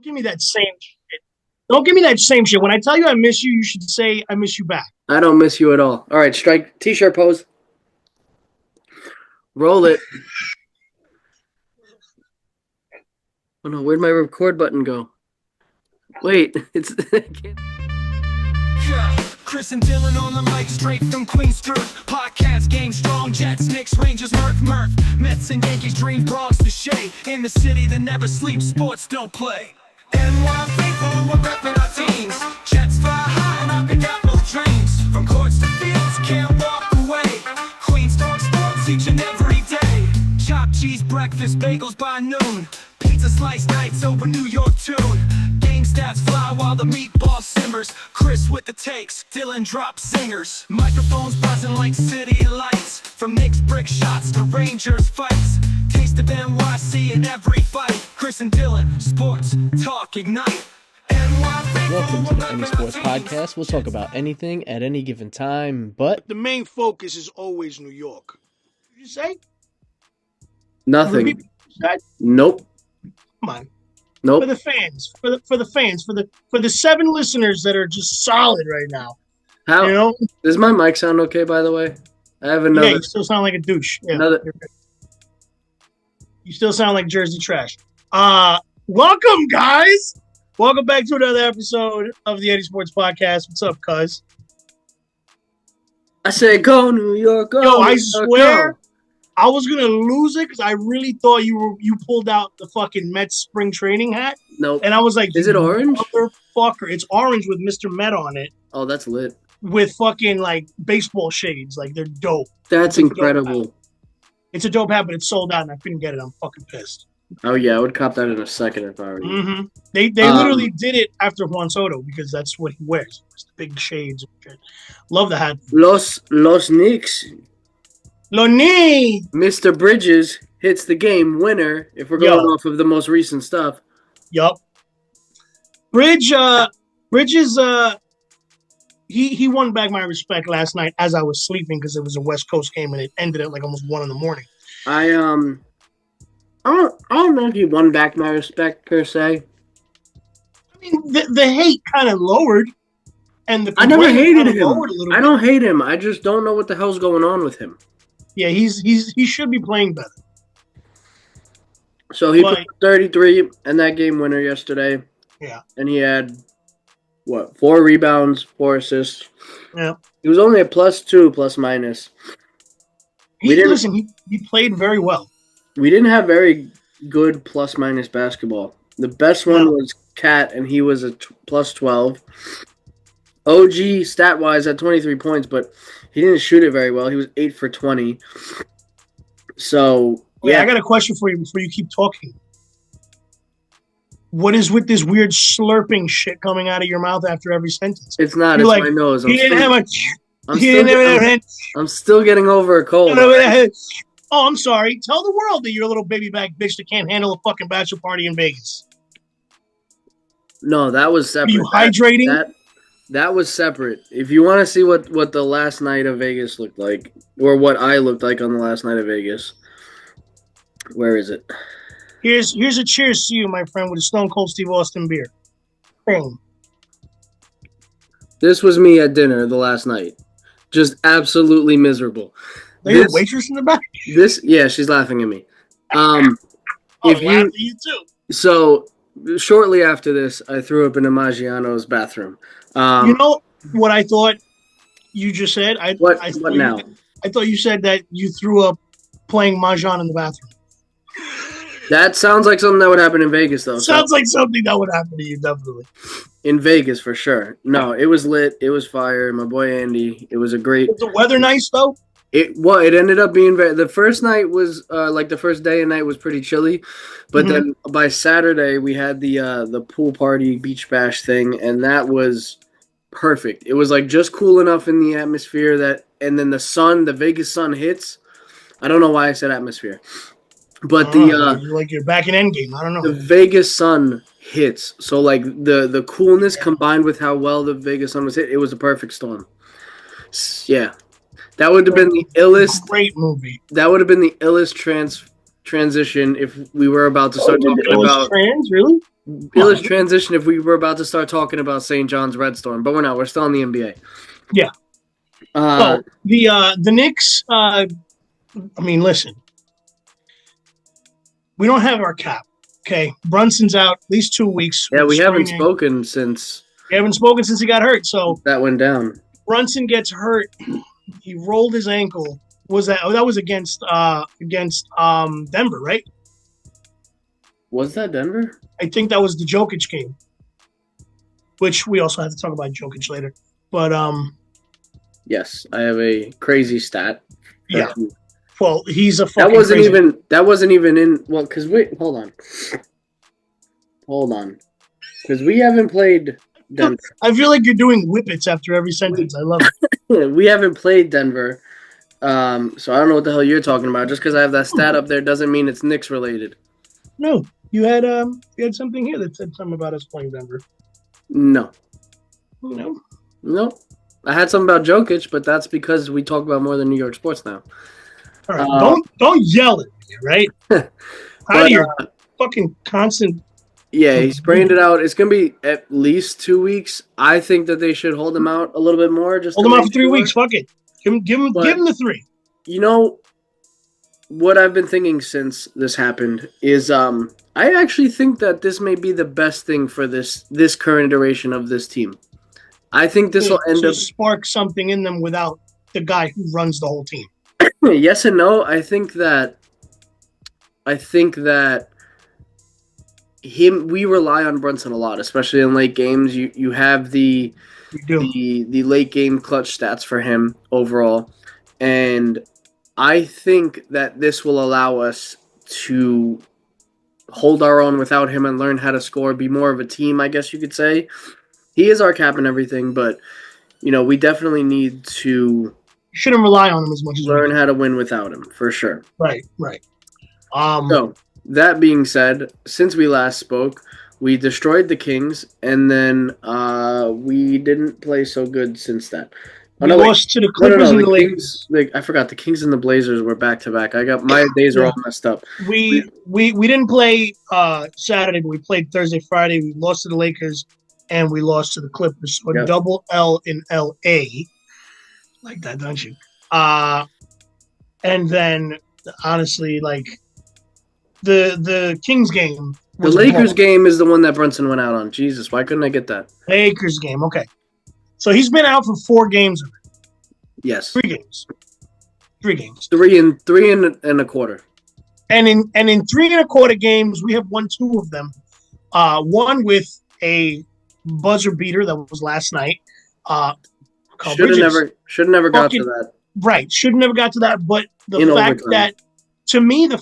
give me that same shit. Don't give me that same shit. When I tell you I miss you, you should say I miss you back. I don't miss you at all. All right, strike T-shirt pose. Roll it. Oh no, where'd my record button go? Wait, it's. Chris and Dylan on the mic, straight from Queens Truth. Podcast game strong, Jets, Knicks, Rangers, Murph. Mets and Yankees, dream Bronx to shade. In the city that never sleeps, sports don't play. NY faithful, we're repping our teams. Jets fly high and up and down both trains. From courts to fields, can't walk away. Queens talk sports each and every day. Chopped cheese breakfast, bagels by noon. Pizza slice nights over New York tune. Game stats fly while the meatball simmers. Chris with the takes, Dylan drops singers. Microphones buzzing like city lights. From Knicks brick shots to Rangers fights. Taste of NYC in every fight. Chris and Dylan, sports talk ignite. Welcome to the Any Sports Podcast. We'll talk about anything at any given time, but The main focus is always New York. What did you say? Nothing. Guys, Nope. come on. Nope. For the fans, for the 7 listeners that are just solid right now. How You know? does my mic sound okay? By the way, I have Yeah, another. you still sound like a douche. Yeah, Another- you still sound like Jersey trash. Welcome, guys. Welcome back to another episode of the Any Sports Podcast. What's up, cuz? I said, go New York. Go Yo, New I York, swear go. I was gonna lose it because I really thought you pulled out the fucking Mets spring training hat, Nope. and I was like, Is it orange? Motherfucker, it's orange with Mr. Met on it Oh, that's lit. with fucking like baseball shades. Like they're dope. That's It's a dope incredible. It's a dope hat, but it's sold out, and I couldn't get it. I'm fucking pissed. Oh yeah, I would cop that in a second if I were you. Mm-hmm. They literally did it after Juan Soto because that's what he wears. It's the big shades and shit. Love the hat. Los Knicks. Lonnie! Mr. Bridges hits the game winner. If we're going off of the most recent stuff. Yup. Bridges, he won back my respect last night as I was sleeping because it was a West Coast game and it ended at like almost 1 a.m. I don't know if he won back my respect per se. I mean, the hate kind of lowered, and the I never hated kinda him. lowered a little I bit. don't hate him. I just don't know what the hell's going on with him. Yeah, he should be playing better. So he But- put 33 in that game winner yesterday. Yeah. And he had, 4 rebounds, 4 assists. Yeah. He was only a +2, plus minus. We didn't- He played very well. We didn't have very good plus minus basketball. The best one No. was Cat, and he was a +12. OG, stat-wise, had 23 points, but he didn't shoot it very well. He was 8 for 20. So, Wait, yeah. I got a question for you before you keep talking. What is with this weird slurping shit coming out of your mouth after every sentence? It's not. You're It's like, my nose. He didn't have a. I'm He still, didn't have I'm still getting over a cold. a. Oh, I'm sorry. Tell the world that you're a little baby back bitch that can't handle a fucking bachelor party in Vegas. No, that was Are separate. you hydrating? That was separate. If you want to see what the last night of Vegas looked like, or what I looked like on the last night of Vegas, where is it? Here's a cheers to you, my friend, with a Stone Cold Steve Austin beer. Boom. This was me at dinner the last night. Just absolutely miserable. There's a waitress in the back. Yeah, she's laughing at me. Oh, If you laughing at you too. So shortly after this, I threw up in Maggiano's bathroom. You know what I thought you just said? What thought now? I thought you said that you threw up playing Mahjong in the bathroom. That sounds like something that would happen in Vegas, though. Sounds like something that would happen to you, definitely. In Vegas, for sure. No, it was lit. It was fire. My boy Andy. It was a great. Was the weather nice, though? It ended up being the first night was like the first day and night was pretty chilly, but then by Saturday we had the pool party beach bash thing, and that was perfect. It was like just cool enough in the atmosphere that, and then the Vegas sun hits. I don't know why I said atmosphere, but you're back in Endgame. I don't know. the Vegas sun hits. So like the coolness combined with how well the Vegas sun was hit, it was a perfect storm. Yeah. That would have been the illest. Great movie. That would have been the illest transition if we were about to start talking about trans, really? Illich transition if we were about to start talking about St. John's Red Storm, but we're not. We're still in the NBA. Yeah. The Knicks. I mean, listen. We don't have our cap. Okay, Brunson's out at least 2 weeks. Yeah, we haven't spoken since. We haven't spoken since he got hurt. So that went down. Brunson gets hurt. He rolled his ankle. That was against Denver, right? Was that Denver? I think that was the Jokic game, which we also have to talk about Jokic later. But yes, I have a crazy stat. Yeah. Well, he's a fucking. That wasn't even in. Well, because hold on, because we haven't played Denver. I feel like you're doing whippets after every sentence. I love it. We haven't played Denver, so I don't know what the hell you're talking about. Just because I have that stat up there doesn't mean it's Knicks related. No, you had something here that said something about us playing Denver. No. No. Nope. I had something about Jokic, but that's because we talk about more than New York sports now. All right, don't yell at me, right? Out of your fucking constant. Yeah, he sprained it out. It's gonna be at least 2 weeks. I think that they should hold him out a little bit more. Just hold him out for 3 weeks. Fuck it. Give him the 3. You know what I've been thinking since this happened is I actually think that this may be the best thing for this current iteration of this team. I think this will end up spark something in them without the guy who runs the whole team. Yes and no. I think that we rely on Brunson a lot, especially in late games. You have the late game clutch stats for him overall, and I think that this will allow us to hold our own without him and learn how to score, be more of a team, I guess you could say. He is our cap and everything, but we definitely need to shouldn't rely on him as much as learn how to win without him, for sure. Right. So that being said, since we last spoke, we destroyed the Kings, and then we didn't play so good since then. We lost to the Clippers and the Lakers. I forgot the Kings and the Blazers were back to back. My days are all messed up. We didn't play Saturday, but we played Thursday, Friday. We lost to the Lakers, and we lost to the Clippers. So a double L in LA. Like that, don't you? And then honestly, like the Kings game. The Lakers game is the one that Brunson went out on. Jesus, why couldn't I get that? Lakers game, okay. So he's been out for 4 games. Yes. 3 games. 3 games. 3 and a quarter. And in 3 and a quarter games, we have won 2 of them. One with a buzzer beater that was last night. Should have never got to that. Right. Should have never got to that. But the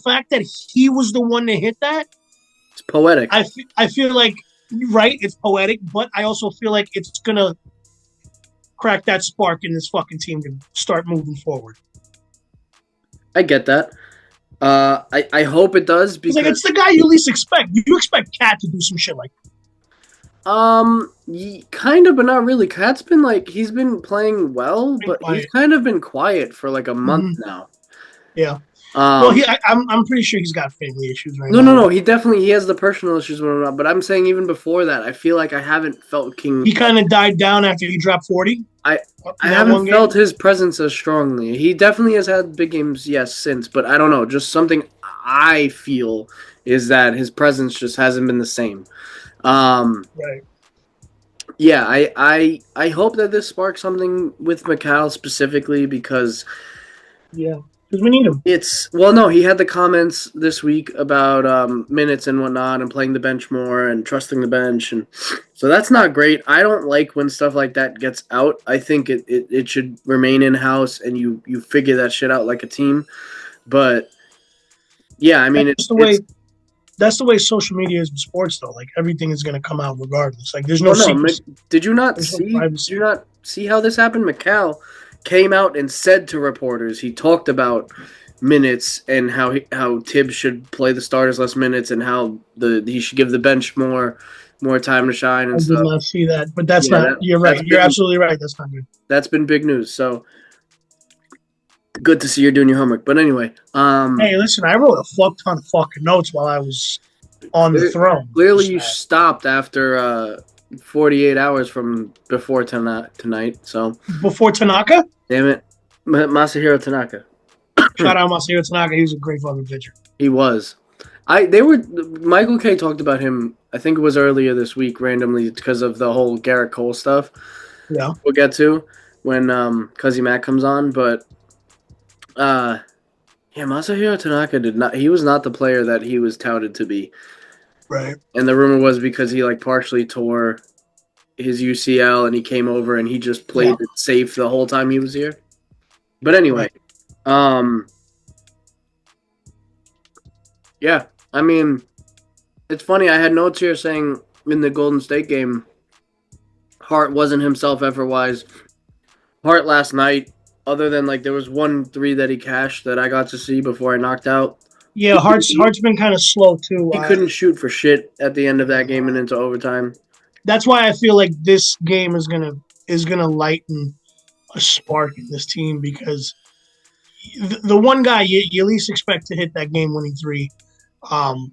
fact that he was the one to hit that. It's poetic. I feel like, right, it's poetic, but I also feel like it's going to crack that spark in this fucking team to start moving forward. I get that. I hope it does because it's the guy you least expect. You expect Cat to do some shit like that. Kind of, but not really. Cat's been he's been playing well, but he's kind of been quiet for like a month now. Yeah. I'm pretty sure he's got family issues right now. No. He has the personal issues with him, but I'm saying even before that, I feel like I haven't felt King. He kind of died down after he dropped 40. I haven't felt his presence as strongly. He definitely has had big games, yes, since, but I don't know. Just something I feel is that his presence just hasn't been the same. Right. Yeah, I hope that this sparks something with Mikal specifically because we need him. He had the comments this week about minutes and whatnot and playing the bench more and trusting the bench, and so that's not great. I don't like when stuff like that gets out. I think it should remain in house and you figure that shit out like a team. But yeah, I mean that's the way social media is in sports, though. Like everything is going to come out regardless. Like there's no secrets. Did you not see how this happened? Mikal came out and said to reporters, he talked about minutes and how Tibbs should play the starters less minutes and how he should give the bench more time to shine and stuff. I did not see that, but that's not. You're right. You're absolutely right. That's not good. That's been big news. So Good to see you're doing your homework. But anyway, Hey, listen, I wrote a fuck ton of fucking notes while I was on the throne. clearly you stopped after 48 hours from before tonight. So Before Tanaka? damn it, Masahiro Tanaka. Shout out Masahiro Tanaka. He was a great fucking pitcher. He was. Michael K talked about him. I think it was earlier this week, randomly because of the whole Garrett Cole stuff. Yeah, we'll get to when Cuzzy Mac comes on, but Masahiro Tanaka did not. He was not the player that he was touted to be. right. And the rumor was because he partially tore his UCL and he came over and he just played it safe the whole time he was here. But anyway, yeah, I mean, it's funny. I had notes here saying in the Golden State game, Hart wasn't himself effort-wise. Hart last night, other than there was 1-3 that he cashed that I got to see before I knocked out. Yeah, Hart's been kind of slow too. He couldn't shoot for shit at the end of that game and into overtime. That's why I feel like this game is gonna lighten a spark in this team because the one guy you least expect to hit that game-winning three, and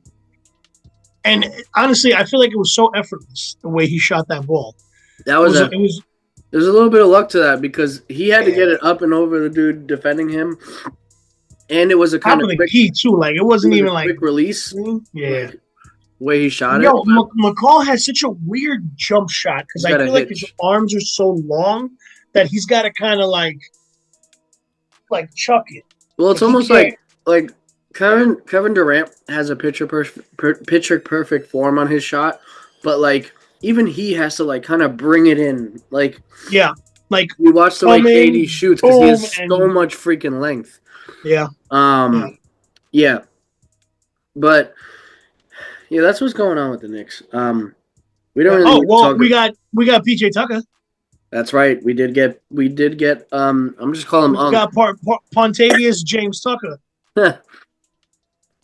honestly, I feel like it was so effortless the way he shot that ball. That was There's a little bit of luck to that because he had to get it up and over the dude defending him, and it was a kind of quick key too. It wasn't even quick release. Yeah, way he shot it. Yo, McCall has such a weird jump shot because I feel like his arms are so long that he's got to kind of like chuck it. Well, it's almost like Kevin Durant has a picture perfect form on his shot, but even he has to kind of bring it in. You watch the way KD shoots because he has so much freaking length. Yeah. Yeah. But yeah, that's what's going on with the Knicks. We don't really we got PJ Tucker. That's right. We did get I'm just calling him we got Pontavious James Tucker.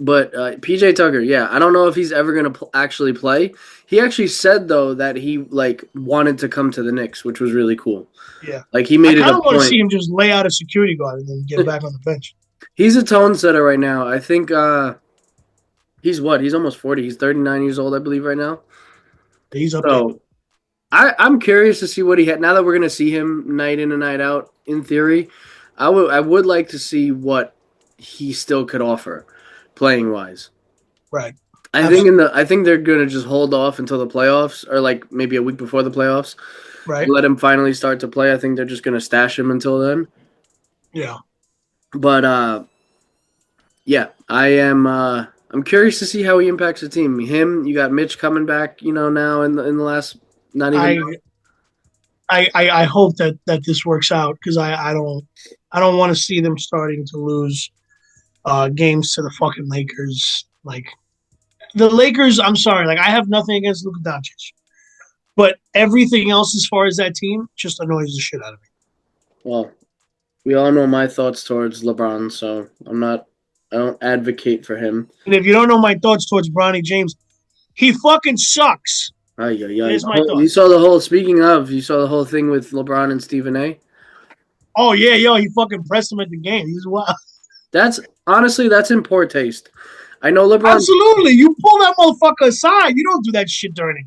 But PJ Tucker, yeah, I don't know if he's ever going to actually play. He actually said though that he wanted to come to the Knicks, which was really cool. Yeah, he made it. I don't want to see him just lay out a security guard and then get back on the bench. He's a tone setter right now. I think he's almost 40. He's 39 years old, I believe, right now. He's up there. I'm curious to see what he had. Now that we're going to see him night in and night out, in theory, I would like to see what he still could offer. Playing wise, right? I think they're gonna just hold off until the playoffs, or maybe a week before the playoffs, right? Let him finally start to play. I think they're just gonna stash him until then. Yeah, but yeah, I am. I'm curious to see how he impacts the team. You got Mitch coming back, now in the last not even. I hope that this works out because I don't want to see them starting to lose games to the fucking Lakers. The Lakers, I'm sorry, I have nothing against Luka Doncic, but everything else as far as that team just annoys the shit out of me. Well, we all know my thoughts towards LeBron, so I don't advocate for him. And if you don't know my thoughts towards Bronny James, he fucking sucks. Here's my thoughts. You saw the whole thing with LeBron and Stephen A? Oh yeah, he fucking pressed him at the game. He's wild. That's in poor taste. I know LeBron. Absolutely, you pull that motherfucker aside. You don't do that shit during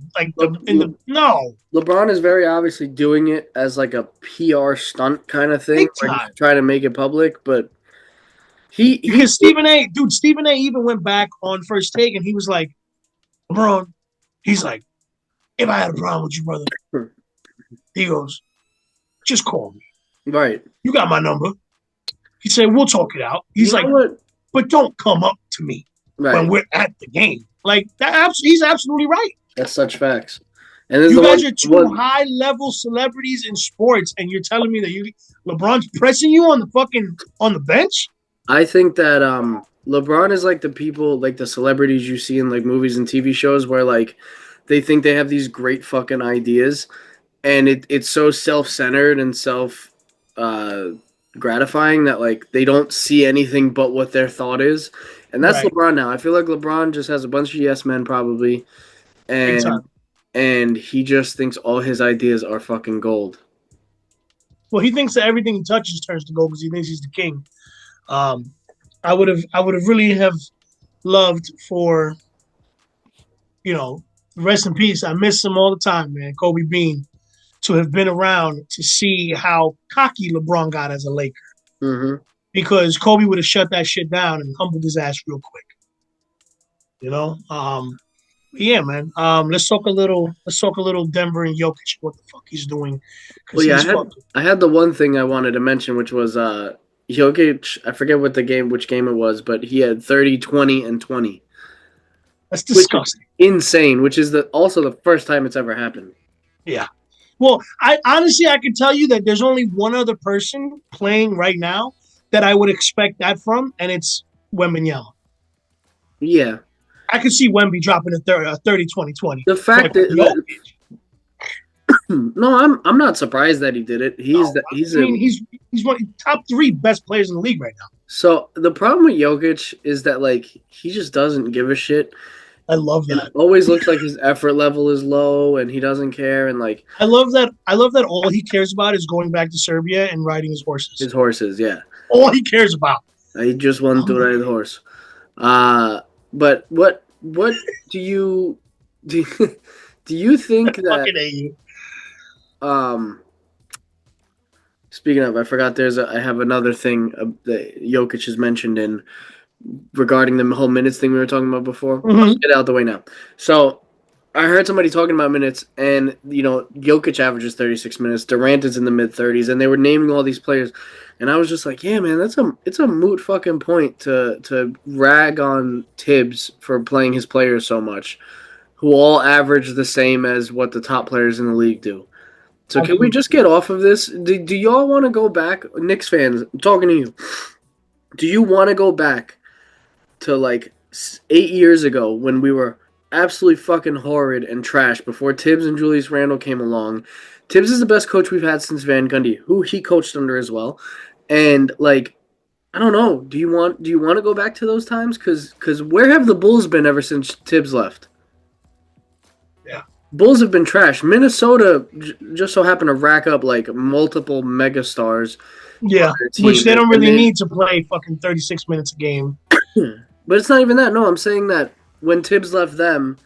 no. LeBron is very obviously doing it as a PR stunt kind of thing, trying to make it public. But because Stephen A. even went back on First Take and he was like, LeBron, he's like, if I had a problem with you, brother, he goes, just call me. Right. You got my number. He said, we'll talk it out. He's but don't come up to me when we're at the game. He's absolutely right. That's such facts. And you guys are two high-level celebrities in sports, and you're telling me that LeBron's pressing you on the bench? I think that LeBron is the people, the celebrities you see in movies and TV shows where they think they have these great fucking ideas, and it's so self-centered and gratifying that they don't see anything but what their thought is, and that's right. LeBron now. I feel like LeBron just has a bunch of yes men probably, and he just thinks all his ideas are fucking gold. Well, he thinks that everything he touches turns to gold because he thinks he's the king. I would have really have loved for, rest in peace. I miss him all the time, man. Kobe Bean, to have been around to see how cocky LeBron got as a Laker, Mm-hmm. because Kobe would have shut that shit down and humbled his ass real quick. Yeah, man. Let's talk a little Denver and Jokic, what the fuck he's doing, Well, because yeah, he's fucking. I had the one thing I wanted to mention, which was Jokic. I forget which game it was, but he had 30, 20, and 20, That's which is disgusting. insane. Which is also the first time it's ever happened. Yeah. Well, I can tell you that there's only one other person playing right now that I would expect that from, and it's Wembanyama. Yeah, I could see Wemby dropping a 30, 20, 20. the But fact that Jokic, no, I'm not surprised that he did it. no. He's I a mean, he's one of the top three best players in the league right now. so the problem with Jokic is that like he just doesn't give a shit. I love It that. always looks like his effort level is low and he doesn't care and like I love that. I love that all he cares about is going back to Serbia and riding his horses. his horses. Yeah, All he cares about. he just won to ride the horse. But what do you do? Do you think that Fucking hate you. um? Speaking of, I forgot. I have another thing that Jokic has mentioned in regarding the whole minutes thing we were talking about before. I'll Mhm. just get it out the way now. So I heard somebody talking about minutes, and Jokic averages 36 minutes. Durant is in the mid 30s, and they were naming all these players, and I was just like, yeah, man, it's a moot fucking point to rag on Tibbs for playing his players so much, who all average the same as what the top players in the league do. So can we Absolutely. just get off of this? Do y'all want to go back, Knicks fans? I'm talking to you. Do you want to go back to like 8 years ago when we were absolutely fucking horrid and trash before Tibbs and Julius Randle came along? Tibbs is the best coach we've had since Van Gundy, who he coached under as well. And like, I don't know. Do you want to go back to those times? Cause where have the Bulls been ever since Tibbs left? Yeah. Bulls have been trash. Minnesota just so happened to rack up like multiple megastars on Yeah. their Which team, they don't and really need to play fucking 36 minutes a game. but it's not even that. No, I'm saying that when Tibbs left them,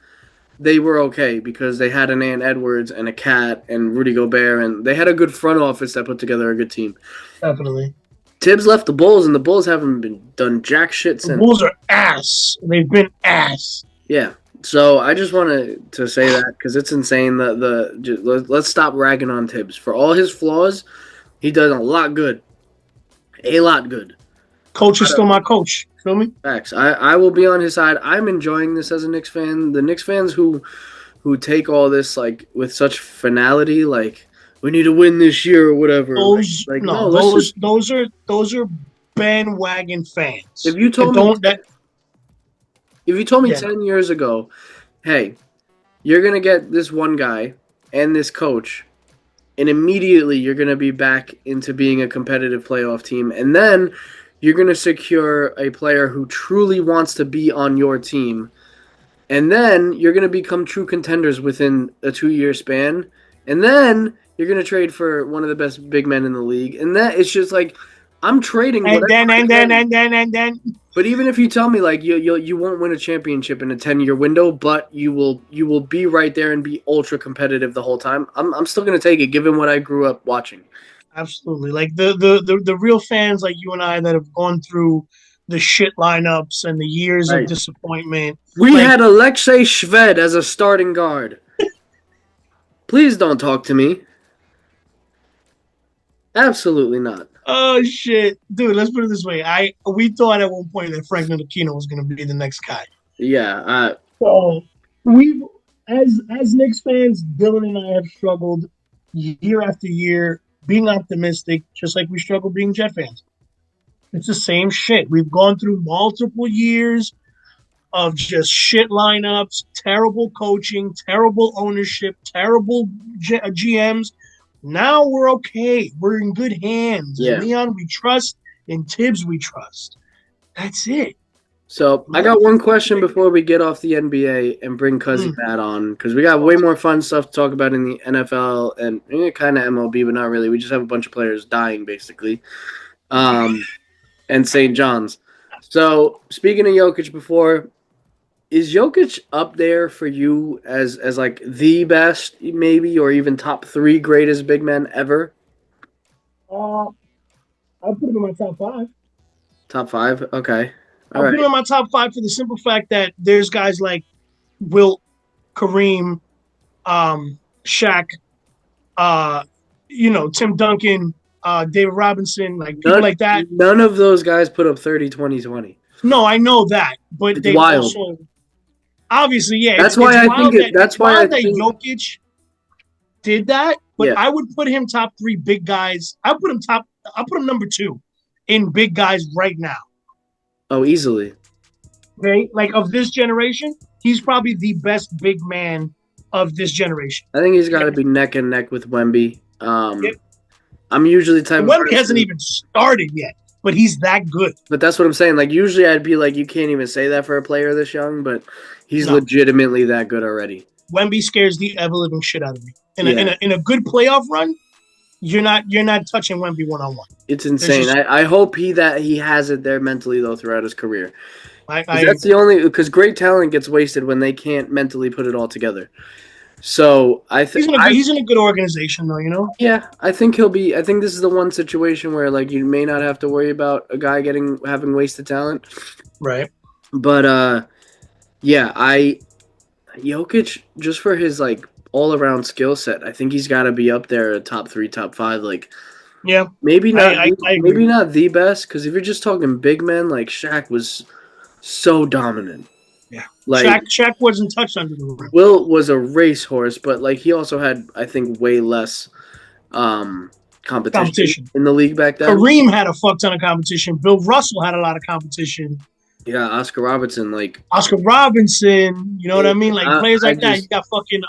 they were okay because they had an Ant Edwards and a Cat and Rudy Gobert, and they had a good front office that put together a good team. Definitely. Tibbs left the Bulls, and the Bulls haven't been done jack shit The since. Bulls are ass. They've been ass. Yeah. So I just wanted to say that because it's insane that let's stop ragging on Tibbs for all his flaws. He does a lot good. Coach is still my coach. Feel me? Facts. I will be on his side. I'm enjoying this as a Knicks fan. The Knicks fans who take all this like with such finality, like we need to win this year or whatever. Those Like no, let's those just. those are bandwagon fans. If you That told me don't that if you told me yeah, 10 years ago, hey, you're gonna get this one guy and this coach, and immediately you're gonna be back into being a competitive playoff team, and then you're gonna secure a player who truly wants to be on your team, and then you're gonna become true contenders within a 2 year span, and then you're gonna trade for one of the best big men in the league, and that it's just like I'm trading and whatever then I and can. then But even if you tell me like you won't win a championship in a 10-year window, but you will be right there and be ultra competitive the whole time, I'm still gonna take it given what I grew up watching. absolutely. Like the real fans like you and I that have gone through the shit lineups and the years of Right. disappointment. We Like, had Alexei Shved as a starting guard. Please don't talk to me. Absolutely not. oh shit, dude. Let's put it this way. We thought at one point that Frank Ntilikina was going to be the next guy. Yeah. So we, as Knicks fans, Dylan and I have struggled year after year being optimistic, just like we struggle being Jet fans. It's the same shit. We've gone through multiple years of just shit lineups, terrible coaching, terrible ownership, terrible GMs. Now we're okay. We're in good hands. Yeah. In Leon, we trust. In Tibbs, we trust. That's it. So I got one question before we get off the NBA and bring Cuzzy Matt on because we got way more fun stuff to talk about in the NFL and kind of MLB, but not really. We just have a bunch of players dying basically. and St. John's. So speaking of Jokic before, is Jokic up there for you as like the best, maybe, or even top 3 greatest big men ever? I'll put him in my top 5. Top 5? Okay. All I'll put right. him in my top 5 for the simple fact that there's guys like Wilt, Kareem, Shaq, Tim Duncan, David Robinson, like people like that. None of those guys put up 30, 20, 20. No, I know that, but It's they wild. also obviously, yeah. That's why I think it's wild that Jokic did that, but Yeah. I would put him top 3 big guys. I'll put him number 2 in big guys right now. Oh, easily. Okay, like of this generation, he's probably the best big man of this generation. I think he's got to be neck and neck with Wemby. Yep. I'm usually the type of Wemby person, hasn't even started yet, but he's that good. but that's what I'm saying. Like usually I'd be like, you can't even say that for a player this young, but he's No. legitimately that good already. Wemby scares the ever living shit out of me. Yeah. In a good playoff run, you're not touching Wemby 1-on-1. It's insane. just- I hope he has it there mentally though throughout his career. I That's the only because great talent gets wasted when they can't mentally put it all together. So I think he's in a good organization though, you know. yeah, I think he'll be. I think this is the one situation where like you may not have to worry about a guy having wasted talent. Right. But yeah, Jokic just for his like all around skill set, I think he's got to be up there, top 3, top 5. Like Yeah. maybe not, I agree. maybe not the best because if you're just talking big men, like Shaq was so dominant. Yeah. Like Shaq wasn't touched under the rim. Wilt was a racehorse, but like he also had, I think, way less competition in the league back then. Kareem had a fuck ton of competition. Bill Russell had a lot of competition. Yeah, Oscar Robertson, Oscar Robinson, you know what I mean? Like players like that. just- You got fucking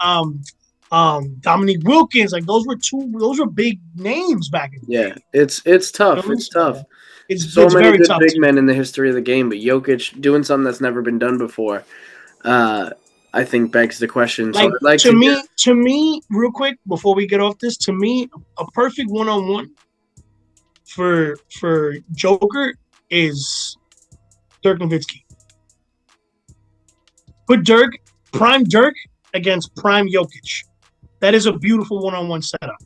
Dominique Wilkins. Like those were big names back in the yeah, day. it's tough. You know? It's tough. It's So many very good tough. big men in the history of the game, but Jokic doing something that's never been done before, I think begs the question. So Like, I'd like to me, real quick before we get off this, to me, a perfect 1-on-1 for Joker is Dirk Nowitzki. Put prime Dirk against prime Jokic. That is a beautiful 1-on-1 setup.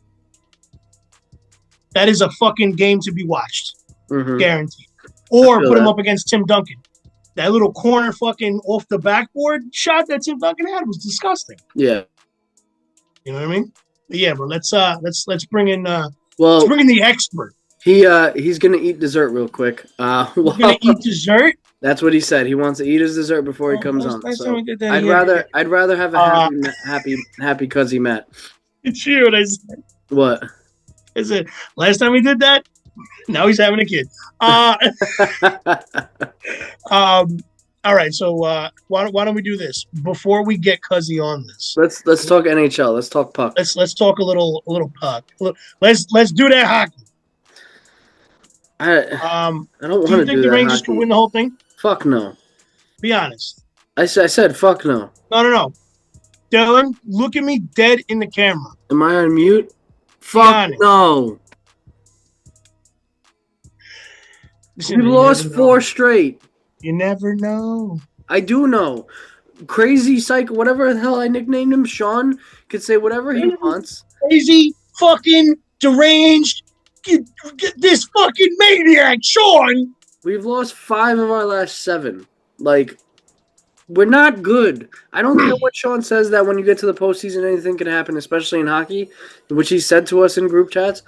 That is a fucking game to be watched. Mhm. Guaranteed. Or feel put him that. up against Tim Duncan. That little corner fucking off the backboard shot that Tim Duncan had was disgusting. Yeah. You know what I mean? But yeah, but let's bring in Well, the expert. he's gonna eat dessert real quick. We're gonna eat dessert. That's what he said. He wants to eat his dessert before he comes on. Last So time we did that, I'd rather have a happy cuzzy Matt. It's you what I said. What? I said last time we did that. Now he's having a kid. All right, so why don't we do this before we get Cuzzy on this? Let's talk NHL. Let's talk puck. Let's talk a little puck. Let's do that hockey. I don't want Do you to think do the that. Rangers hockey. can win the whole thing? Fuck no. Be honest. I said fuck no. No. Dylan, look at me dead in the camera. Am I on mute? Fuck honest. no. Listen, We you lost never 4 know. straight. You never know. I do know. Crazy psycho, whatever the hell I nicknamed him, Sean could say whatever he wants. Crazy, fucking deranged, get this fucking maniac, Sean. We've lost 5 of our last 7. Like, we're not good. I don't care what Sean says that when you get to the postseason, anything can happen, especially in hockey, which he said to us in group chats.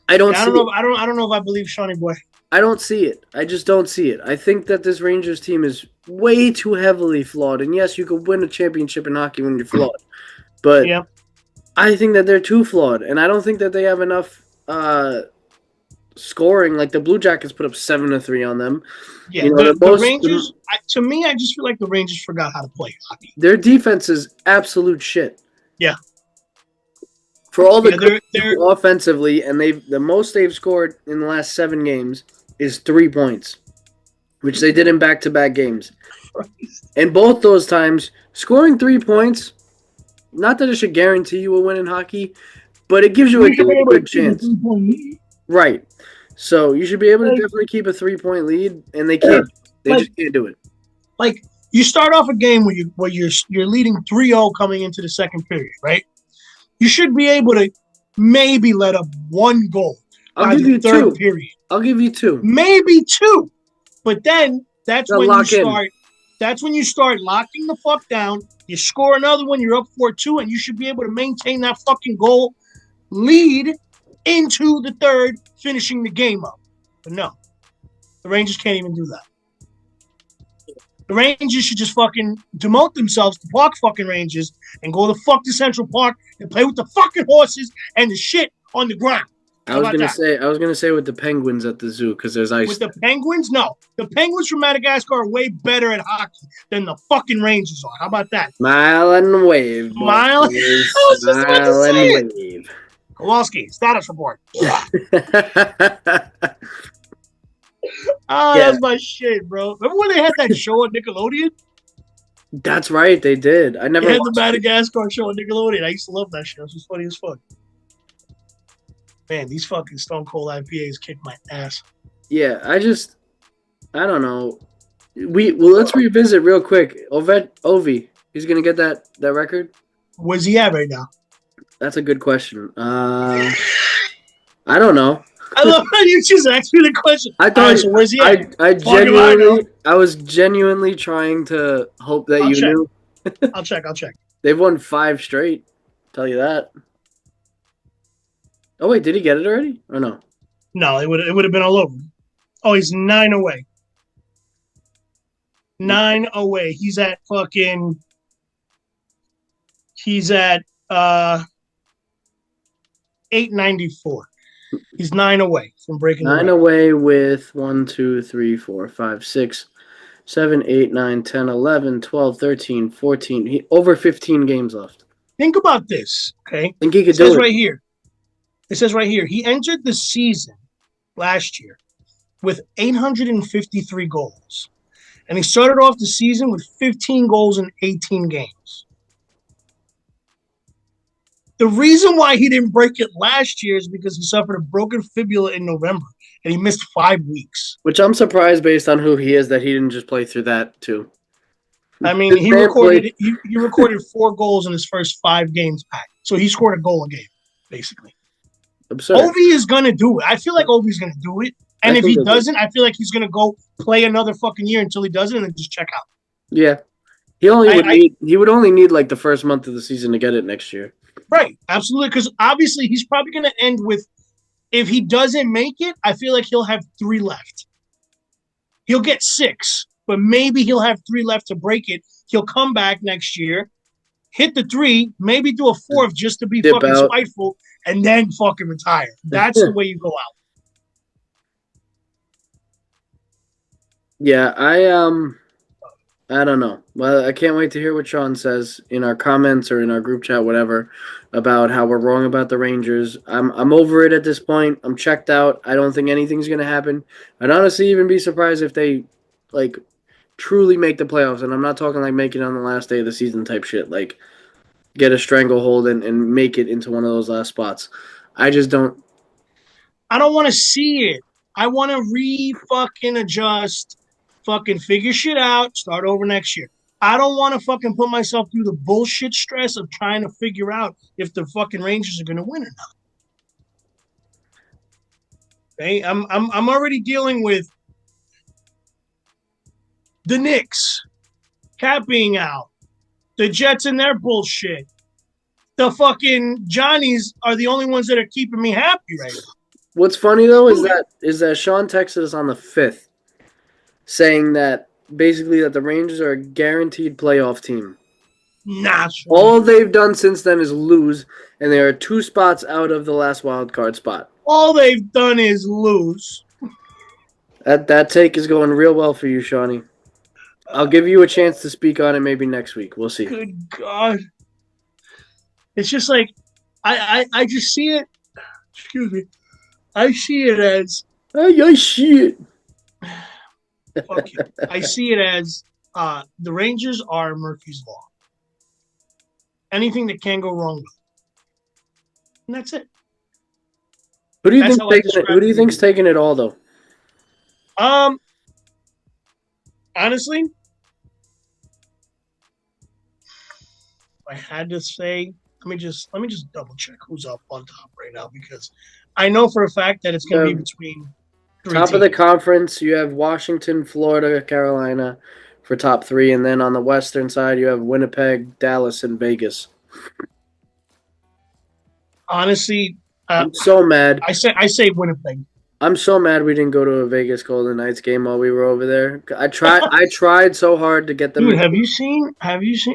I don't know if I believe Shawnee boy. I don't see it. I just don't see it. I think that this Rangers team is way too heavily flawed. And yes, you could win a championship in hockey when you're flawed. But Yeah. I think that they're too flawed. And I don't think that they have enough scoring. Like the Blue Jackets put up 7-3 on them. Yeah, You know, the Rangers, to me, I just feel like the Rangers forgot how to play hockey. Their defense is absolute shit. Yeah. For all the Yeah, good they're- people offensively, and the most they've scored in the last 7 games is 3 points, which they did in back-to-back games. And both those times, scoring 3 points, not that it should guarantee you a win in hockey, but it gives you a good chance. Right. So you should be able to Like, definitely keep a 3-point lead, and they can't. They like, just can't do it. like you start off a game where you're leading 3-0 coming into the second period, right? You should be able to maybe let up one goal I'll by give the you third two. period, I'll give you two. maybe two. But then that's They'll when you lock in. start. That's when you start locking the fuck down. You score another one, you're up 4-2, and you should be able to maintain that fucking goal lead into the third, finishing the game up. But no, the Rangers can't even do that. The Rangers should just fucking demote themselves to Park fucking Rangers and go the fuck to Central Park and play with the fucking horses and the shit on the ground. I was gonna say with the Penguins at the zoo because there's ice. With the Penguins, no. The Penguins from Madagascar are way better at hockey than the fucking Rangers are. How about that? Smile and wave, boys. Smile. I was just about to Smile say and it. wave. Kowalski, status report. Yeah. That's my shit, bro. Remember when they had that show on Nickelodeon? That's right, they did. I never They had the watched it. Madagascar show on Nickelodeon. I used to love that show. It was funny as fuck. Man, these fucking Stone Cold IPAs kick my ass. Yeah, I don't know. Let's revisit real quick. Ovi, he's gonna get that record. Where's he at right now? That's a good question. I don't know. I love how you just asked me the question. I thought. All right, so where's he at? I was genuinely trying to hope that you knew. I'll check. They've won 5 straight. Tell you that. Oh wait, did he get it already? Or no? No, it would have been all over. Oh, he's 9 away. 9 away. He's at 894. He's 9 away from breaking 9 away with 1, 2, 3, 4, 5, 6, 7, 8, 9, 10, 11, 12, 13, 14. Over 15 games left. Think about this, okay? I think he could do it. It says right here, he entered the season last year with 853 goals. And he started off the season with 15 goals in 18 games. The reason why he didn't break it last year is because he suffered a broken fibula in November and he missed 5 weeks. Which I'm surprised based on who he is that he didn't just play through that too. I mean, he recorded 4 goals in his first 5 games back. So he scored a goal a game, basically. Absurd. Ovi is going to do it. I feel like Ovi's going to do it. And if he doesn't, I feel like he's going to go play another fucking year until he does it and then just check out. Yeah. He would only need like the first month of the season to get it next year. Right. Absolutely. Because obviously he's probably going to end with, if he doesn't make it, I feel like he'll have 3 left. He'll get 6, but maybe he'll have 3 left to break it. He'll come back next year, hit the 3, maybe do a 4th just to be fucking spiteful, and then fucking retire. That's the way you go out. Yeah, I don't know. Well, I can't wait to hear what Sean says in our comments or in our group chat, whatever, about how we're wrong about the Rangers. I'm over it at this point. I'm checked out. I don't think anything's gonna happen. I'd honestly even be surprised if they like truly make the playoffs, and I'm not talking like make it on the last day of the season type shit, like get a stranglehold and make it into one of those last spots. I just don't. I don't want to see it. I want to fucking adjust, fucking figure shit out, start over next year. I don't want to fucking put myself through the bullshit stress of trying to figure out if the fucking Rangers are going to win or not. Okay, I'm already dealing with the Knicks, Cat being out, the Jets and their bullshit. The fucking Johnnies are the only ones that are keeping me happy right now. What's funny though is that Sean texted us on the 5th saying that basically that the Rangers are a guaranteed playoff team. Nah, all they've done since then is lose, and they are 2 spots out of the last wild card spot. All they've done is lose. That take is going real well for you, Shawnee. I'll give you a chance to speak on it maybe next week. We'll see. Good God. It's just like, I just see it. Excuse me. I see it as. I see it. Fuck you. I see it as the Rangers are Murphy's Law. Anything that can go wrong with. And that's it. Who do you That's think how I taking it? describe Who do you it. think's taking it all though? Honestly, if I had to say, let me just double check who's up on top right now because I know for a fact that it's going to be between three Top of the teams. conference, you have Washington, Florida, Carolina for top 3, and then on the western side, you have Winnipeg, Dallas, and Vegas. Honestly, I'm so mad. I say Winnipeg. I'm so mad we didn't go to a Vegas Golden Knights game while we were over there. I tried so hard to get them. Dude, have you seen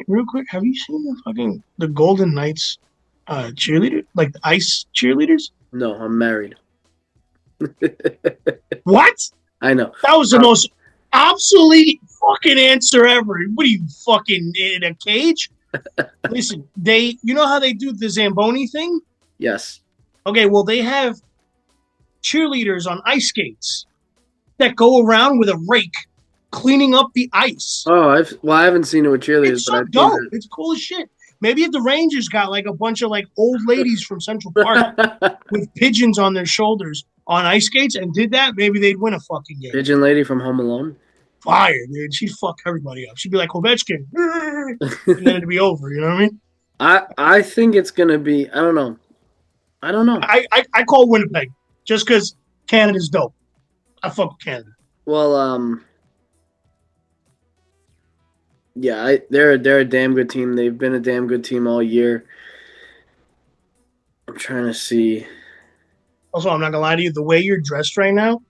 real quick? Have you seen the Golden Knights cheerleader, like the ice cheerleaders? No, I'm married. What? I know. That was the most obsolete fucking answer ever. What are you fucking in a cage? Listen, you know how they do the Zamboni thing? Yes. Okay, well they have cheerleaders on ice skates that go around with a rake cleaning up the ice. Oh, I haven't seen it with cheerleaders, It's but so I've seen dope. it. It's cool as shit. Maybe if the Rangers got like a bunch of like old ladies from Central Park with pigeons on their shoulders on ice skates and did that, maybe they'd win a fucking game. Pigeon lady from Home Alone. Fire, dude. She'd fuck everybody up. She'd be like Ovechkin, and then it'd be over. You know what I mean? I think it's gonna be. I don't know. I call Winnipeg just because Canada's dope. I fuck with Canada. Well, yeah, they're a damn good team. They've been a damn good team all year. I'm trying to see. Also, I'm not gonna lie to you. The way you're dressed right now,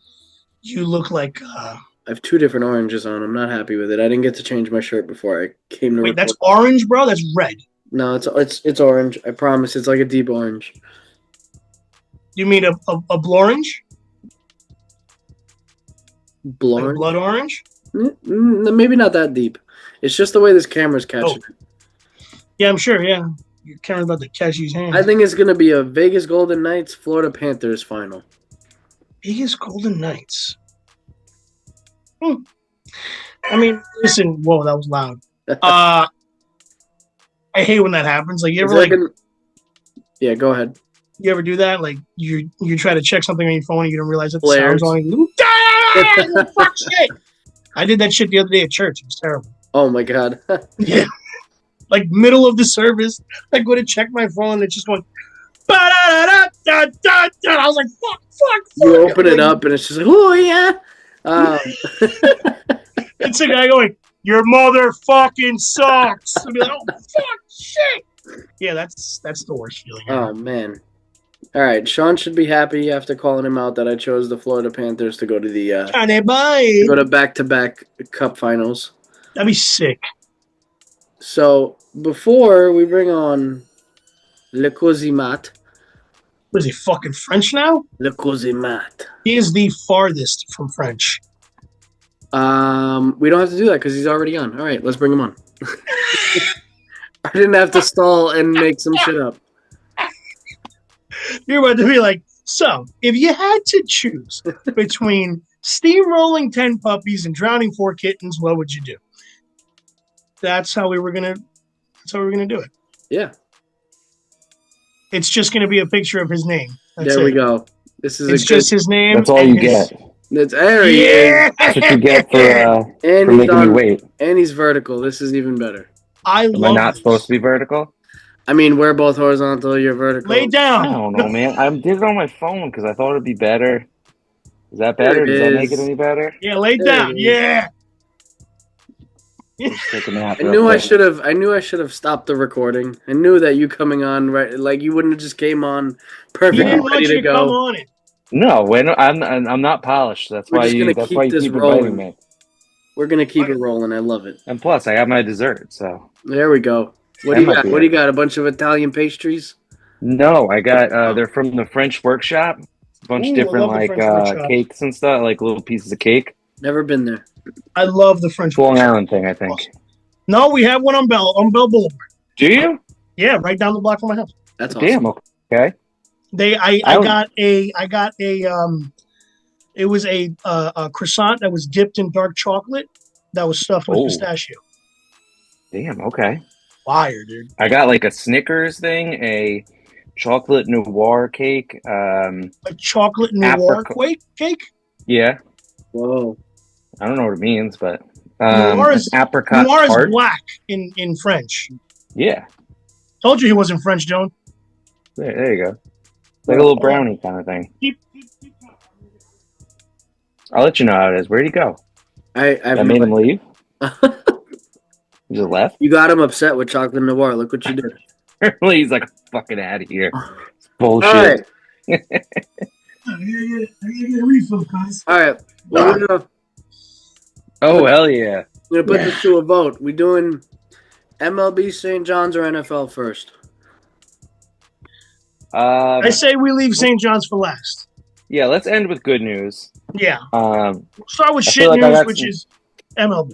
you look like. I have 2 different oranges on. I'm not happy with it. I didn't get to change my shirt before I came to. Wait, that's orange, bro. That's red. No, it's orange. I promise. It's like a deep orange. You mean a blorange? Like Blood? blood orange? Maybe not that deep. It's just the way this camera's catching. Yeah, I'm sure. Yeah, your camera's about to catch his hand. I think it's gonna be a Vegas Golden Knights, Florida Panthers final. Vegas Golden Knights. I mean, listen. Whoa, that was loud. I hate when that happens. Like you ever Yeah, go ahead. you ever do that? Like you try to check something on your phone and you don't realize that the Flares. sound's on. Fuck shit. I did that shit the other day at church. It was terrible. Oh my god. Yeah. Like middle of the service, I go to check my phone and it's just going. Ba-da-da-da-da-da-da. I was like, fuck. You open it up and it's just like, oh yeah. It's a guy going, your mother fucking sucks. I'll be like, oh fuck, shit. Yeah, that's the worst feeling ever. Oh man. All right, Sean should be happy after calling him out that I chose the Florida Panthers to go to the go to back-to-back Cup finals. That'd be sick. So before we bring on Le Cosimat, Was he fucking French now? Le Cosimat. He is the farthest from French. We don't have to do that because he's already on. All right, let's bring him on. I didn't have to stall and make some shit up. You're about to be like, so if you had to choose between steamrolling 10 puppies and drowning 4 kittens, what would you do? That's how we were gonna do it. Yeah. It's just gonna be a picture of his name. That's There we it. go. This is It's just his name. That's all and you his- get. That's there he Yeah. is. That's what you get for And for he's making on, me wait. and he's vertical. This is even better. I Am I love not this. supposed to be vertical? I mean, we're both horizontal. You're vertical. Lay I down. don't know, man. I did it on my phone because I thought it'd be better. Is that better? There it Does that make is. it any better? Yeah, lay There down. it is. Yeah. Let's take a nap I real knew I quick. should have. I knew I should have stopped the recording. I knew that you coming on right, like you wouldn't have just came on He perfect didn't and want ready you to to come go. on it. No, I'm not polished. That's We're why just you. gonna That's keep why you this keep rolling. inviting me. We're gonna keep it rolling. I love it. And plus, I got my dessert. So There we go. What do That you might got? be What do it. you got? A bunch of Italian pastries. no, I got. They're from the French Workshop. A bunch Ooh, of I different love the like French Workshop. cakes and stuff, like little pieces of cake. Never been there. I love the French. Long Workshop. Island thing, I think. Awesome. No, we have one on Bell Boulevard. Do you? Yeah, right down the block from my house. That's awesome. Damn. Okay. I I got a it was a croissant that was dipped in dark chocolate that was stuffed with Oh. pistachio. Damn. Okay. Fire, dude. I got like a Snickers thing, a chocolate noir cake. A chocolate noir cake. Yeah, Whoa. I don't know what it means, but Noir an is apricot noir is tart. black in French. Yeah, Told you he wasn't French, Dylan. there you go. Like a little brownie kind of thing. Keep I'll let you know how it is. Where'd he go? I've I made him leave. He just left. You got him upset with chocolate noir. Look what you did. He's like, fucking out of here. It's All bullshit. right. I gotta get a refill, guys. All right. We're gonna Oh, hell yeah. put this to a vote. We doing MLB, St. John's, or NFL first? I say we leave St. John's for last. Yeah, let's end with good news. Yeah. Um, Start with I shit feel like I news, got which some- is MLB.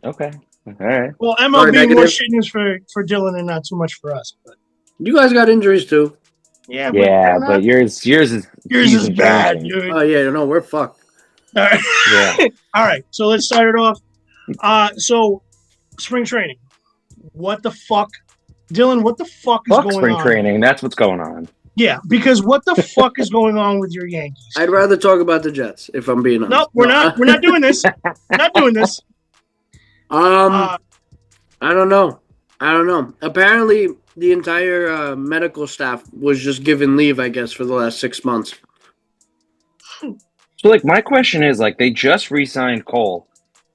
okay. All right. Well, Sorry, MLB more negative. shit news for Dylan and not too much for us. But You guys got injuries too. yeah, Yeah, but but yours is yours is season bad, changing. dude. Oh yeah, no, we're fucked. All right. Yeah. All right, so let's start it off. So spring training. What the fuck, Dylan? What the fuck is Fuck going spring on? training. That's what's going on. Yeah, because what the fuck is going on with your Yankees? I'd rather talk about the Jets if I'm being honest. No, we're not. We're not doing this. We're not doing this. I don't know. Apparently, the entire medical staff was just given leave, I guess, for the last 6 months. So, like, my question is, like, they just re-signed Cole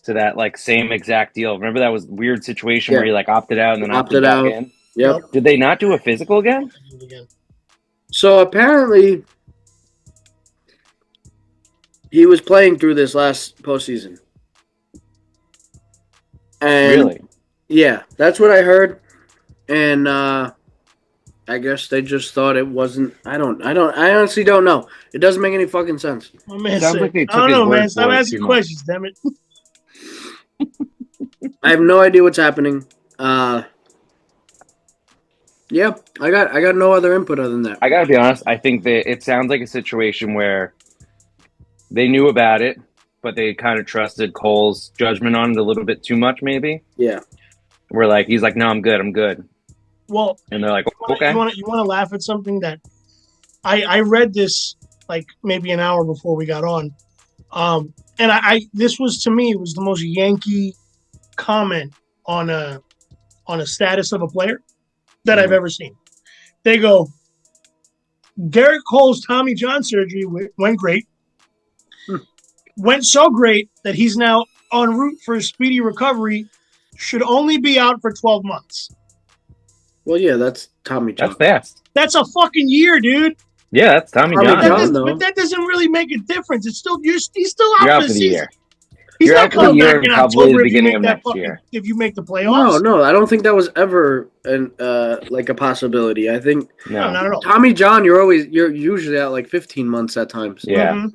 to that, like, same exact deal. Remember that was weird situation where he, like, opted out and then opted back out. in? Yep. Did they not do a physical again? So apparently, he was playing through this last postseason. And Really? yeah, that's what I heard. And I guess they just thought it wasn't. I honestly don't know. It doesn't make any fucking sense. My man Sounds said, like they took I don't his know, word man. Stop for it asking too much. questions, damn it. I have no idea what's happening. Yeah, I got no other input other than that. I gotta be honest. I think that it sounds like a situation where they knew about it, but they kind of trusted Cole's judgment on it a little bit too much, maybe. Yeah. Where like he's like, no, I'm good, Well, and they're like, okay. you want to laugh at something that I read this like maybe an hour before we got on, and I this was to me was the most Yankee comment on a status of a player that I've ever seen. They go, Garrett Cole's Tommy John surgery went great. Went so great that he's now en route for a speedy recovery. Should only be out for 12 months. Well, yeah, that's Tommy John. That's fast. That's a fucking year, dude. Yeah, that's Tommy Tommy John. John. though. But that doesn't really make a difference. It's still he's still out You're for out the for the season. year. He's You're not out for the coming year back in and probably October the if you beginning make of that next fucking year. if you make the playoffs. No, I don't think that was ever an like a possibility. I think No, not at all. Tommy John, you're usually out like 15 months at times. Yeah. Mhm.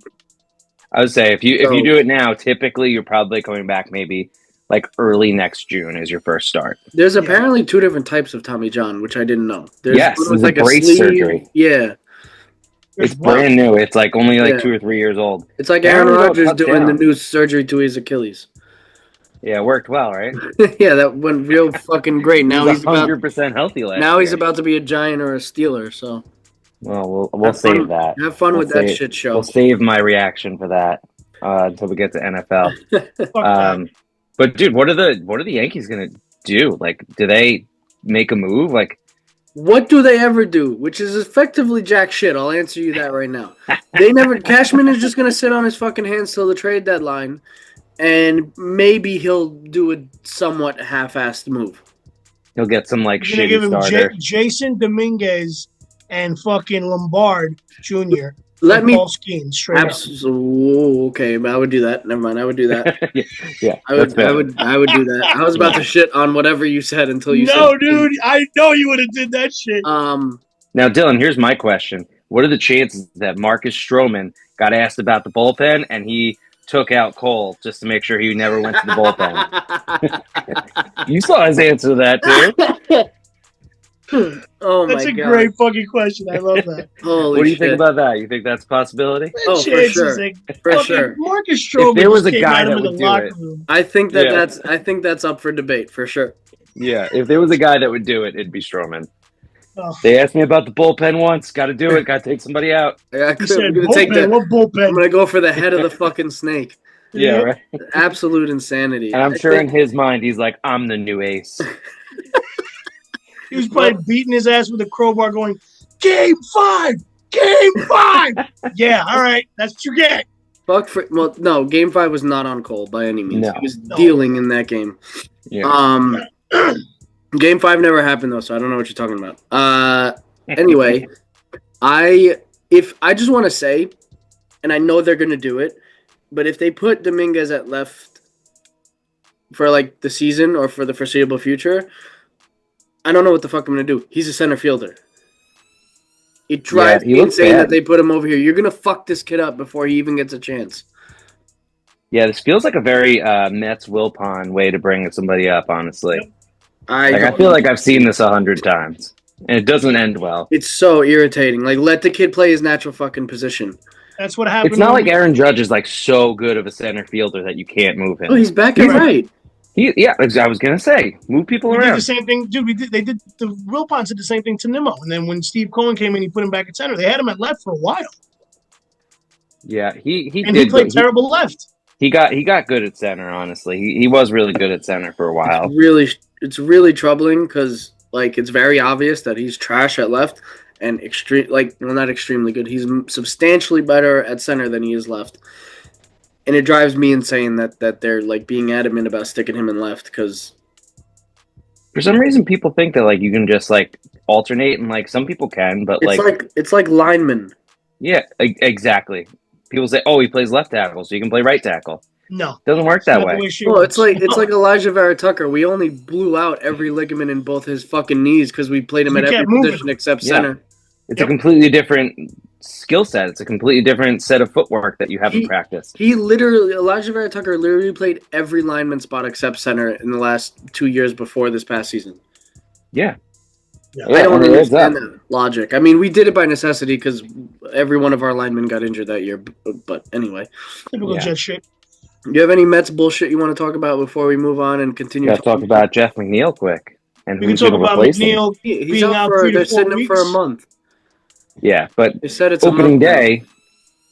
I would say if you So- do it now, typically you're probably coming back maybe like early next June is your first start. There's apparently two different types of Tommy John, which I didn't know. There's Yes, one with it's a brace sleeve. surgery. Yeah, It's brand new. It's like only like Yeah. 2 or 3 years old. it's like Aaron Aaron Rodgers Rodgers doing the down. new surgery to his Achilles. Yeah, it worked well, right? Yeah, that went real fucking great. Now he's about 100% healthy last now he's year. about to be a Giant or a Steeler. So Well, we'll Have save fun- that. have fun We'll with that save- shit show. We'll save my reaction for that until we get to NFL. Fuck that. But dude, what are the Yankees gonna do? Like, do they make a move? Like, What do they ever do? Which is effectively jack shit. I'll answer you that right now. They never. Cashman is just gonna sit on his fucking hands till the trade deadline, and maybe he'll do a somewhat half-assed move. he'll get some like You're gonna give shitty him starter. Jason Dominguez and fucking Lombard Jr. Let for me. Paul Skeens straight up. Okay, I would do that. Never mind. I would do that. yeah, I would. that's fair. I would do that. I was about to shit on whatever you said until you said. No, dude, I know you would have did that shit. Now, Dylan, here's my question: what are the chances that Marcus Stroman got asked about the bullpen and he took out Cole just to make sure he never went to the bullpen? You saw his answer to that too. Oh my That's a god! great fucking question. I love that. Holy What do you shit. think about that? You think that's a possibility? Oh, for Chances sure. that For fucking sure. Marcus Stroman If there was just a came guy at him that in the would do locker it. room. I think that Yeah. that's up for debate for sure. Yeah, if there was a guy that would do it, it'd be Stroman. Oh, They asked me about the bullpen once. Got to do it. Got to take somebody out. he said, bullpen, what I'm bullpen? gonna go for the head of the fucking snake. Yeah, Yep. right. Absolute insanity. And I'm I sure in think his mind, he's like, I'm the new ace. He was probably beating his ass with a crowbar going, Game 5! Game 5! Yeah, all right. That's what you get. well, no, Game 5 was not on Cole by any means. No. He was No. dealing in that game. Yeah. Game 5 never happened though, so I don't know what you're talking about. Anyway, I just want to say, and I know they're gonna do it, but if they put Dominguez at left for like the season or for the foreseeable future, I don't know what the fuck I'm gonna do. He's a center fielder. It drives he me looks insane bad. that they put him over here. You're gonna fuck this kid up before he even gets a chance. Yeah, this feels like a very Mets Wilpon way to bring somebody up, honestly. Yep. I feel like I've seen this 100 times, and it doesn't end well. It's so irritating. Like, let the kid play his natural fucking position. That's what happened. It's not like Aaron Judge is like so good of a center fielder that you can't move him. Oh, he's back at right. I was gonna say, move people we did around. the same thing, dude. They did the Wilpons did the same thing to Nimmo, and then when Steve Cohen came in, he put him back at center. They had him at left for a while, Yeah, he played terrible left. He got good at center. Honestly, he was really good at center for a while. It's really troubling because like it's very obvious that he's trash at left and not extremely good. He's substantially better at center than he is left. And it drives me insane that they're like being adamant about sticking him in left because for some reason people think that like you can just like alternate and like some people can, but it's like linemen. Yeah, exactly. People say, "Oh, he plays left tackle, so you can play right tackle." No, doesn't work that way. Well, it's like Elijah Vera Tucker. We only blew out every ligament in both his fucking knees because we played him at every position except center. It's a completely different skill set. It's a completely different set of footwork that you haven't practiced. Elijah Vera Tucker literally played every lineman spot except center in the last 2 years before this past season. Yeah. I don't understand that logic. I mean, we did it by necessity because every one of our linemen got injured that year. But anyway. Typical Jet shit. Do you have any Mets bullshit you want to talk about before we move on and continue? Let's talk about Jeff McNeil quick. And we can talk about McNeil being out for they're sitting him for a month. Yeah, but they said it's opening day,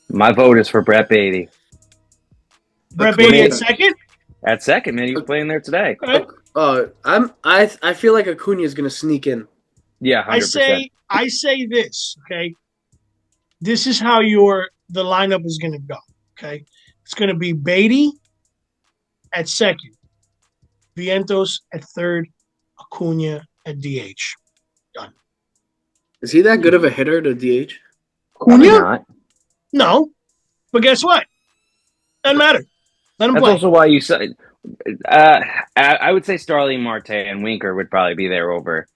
my vote is for Brett Beatty. Brett Beatty at second? At second, man. He was playing there today. Okay. I feel like Acuna is going to sneak in. Yeah, 100%. I say this, okay? This is how the lineup is going to go, okay? It's going to be Beatty at second, Vientos at third, Acuna at DH. Done. Is he that good of a hitter to DH? Acuna? No. But guess what? Doesn't matter. Let him That's play. also why you said I would say Starling Marte and Winker would probably be there over.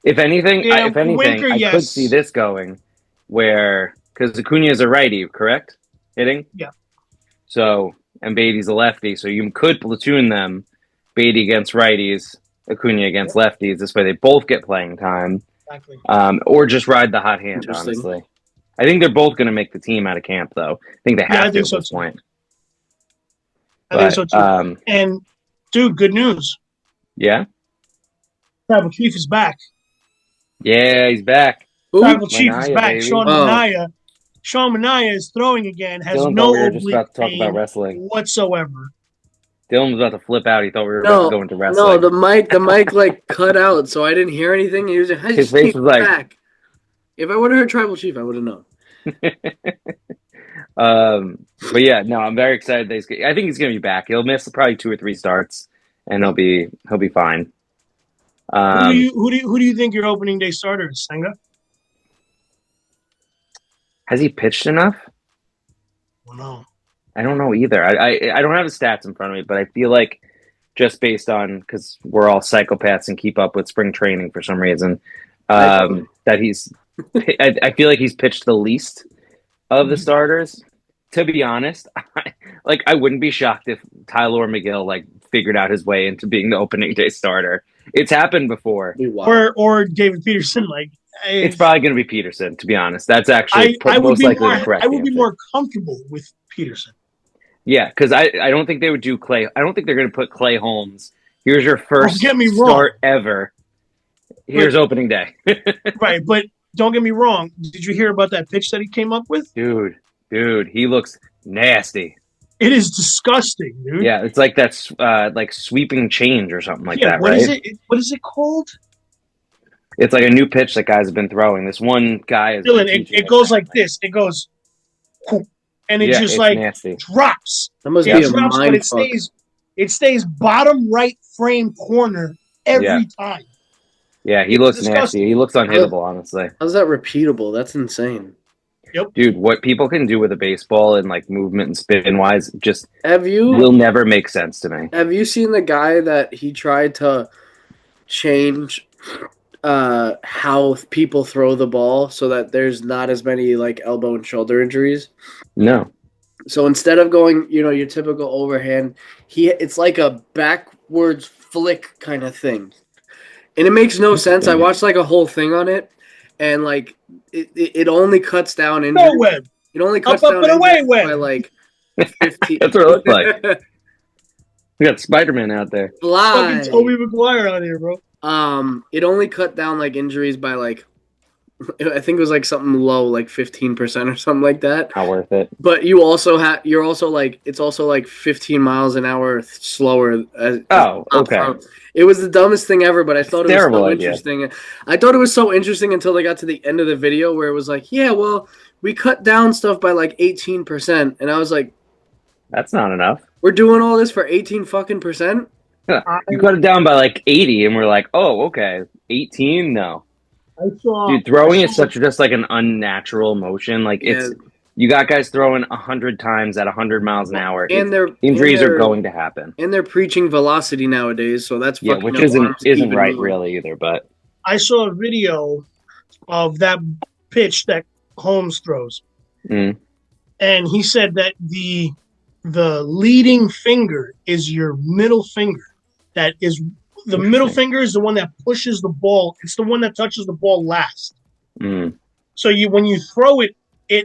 If anything, Winker, I could see this going where because Acuna is a righty, correct? Hitting? Yeah. So and Beatty's a lefty, so you could platoon them, Beatty against righties, Acuna against lefties. This way they both get playing time. Exactly. Or just ride the hot hand, honestly. I think they're both going to make the team out of camp, though. I think they have to at this point. I think so, too. And, dude, good news. Yeah? Tribal Chief is back. Yeah, he's back. Tribal Chief is back. Baby. Sean Manaea is throwing again, has no oblique pain whatsoever. Dylan was about to flip out. He thought we were about to go into wrestling. No, the mic like cut out, so I didn't hear anything. He was his face was like back. If I would have heard Tribal Chief, I would have known. But yeah, no, I'm very excited. I think he's going to be back. He'll miss probably 2 or 3 starts, and he'll be fine. Who do you think your opening day starter is, Senga? Has he pitched enough? Well, no. I don't know either. I don't have the stats in front of me, but I feel like just based on because we're all psychopaths and keep up with spring training for some reason, that he's. I feel like he's pitched the least of the starters. To be honest, I wouldn't be shocked if Tyler McGill figured out his way into being the opening day starter. It's happened before. Or David Peterson. It's probably going to be Peterson. To be honest, that's actually most likely the correct. I would be more comfortable with Peterson. Yeah, because I don't think they would do Clay. I don't think they're going to put Clay Holmes. Here's your first start ever Here's opening day. Right, but don't get me wrong. Did you hear about that pitch that he came up with? Dude, he looks nasty. It is disgusting, dude. Yeah, it's like that's like sweeping change or something like that, what right? is it? What is it called? It's like a new pitch that guys have been throwing. This one guy is. Dylan, it goes like this. It goes, and it just like nasty. drops. That must It be a drops, but mind it fuck. stays bottom right frame corner every time. Yeah, he looks nasty. He looks unhittable, honestly. How's that repeatable? That's insane. Yep. Dude, what people can do with a baseball and like movement and spin wise just will never make sense to me. Have you seen the guy that he tried to change how people throw the ball so that there's not as many like elbow and shoulder injuries? No. So instead of going, your typical overhand, it's like a backwards flick kind of thing. And it makes no sense. I watched like a whole thing on it, and like it only cuts down injuries. No web. It only cuts up down and away by like 15. That's what it looks like. We got Spider-Man out there. Fly. Fucking Tobey Maguire out here, bro. It only cut down like injuries by like, I think it was like something low, like 15% or something like that. Not worth it. But you're also like, it's also like 15 miles an hour slower. Okay. It was the dumbest thing ever, but I thought it was so idea. interesting. I thought it was so interesting until they got to the end of the video where it was like, yeah, well, we cut down stuff by like 18%. And I was like, that's not enough. We're doing all this for 18 fucking percent? You cut it down by like 80 and we're like, oh, okay. 18? No. Dude, throwing is just like an unnatural motion. Like you got guys throwing 100 times at 100 miles an hour. And injuries are going to happen. And they're preaching velocity nowadays, so that's fucking which isn't right really either. But I saw a video of that pitch that Holmes throws, and he said that the leading finger is your middle finger. That is the middle finger is the one that pushes the ball. It's the one that touches the ball last. So when you throw it,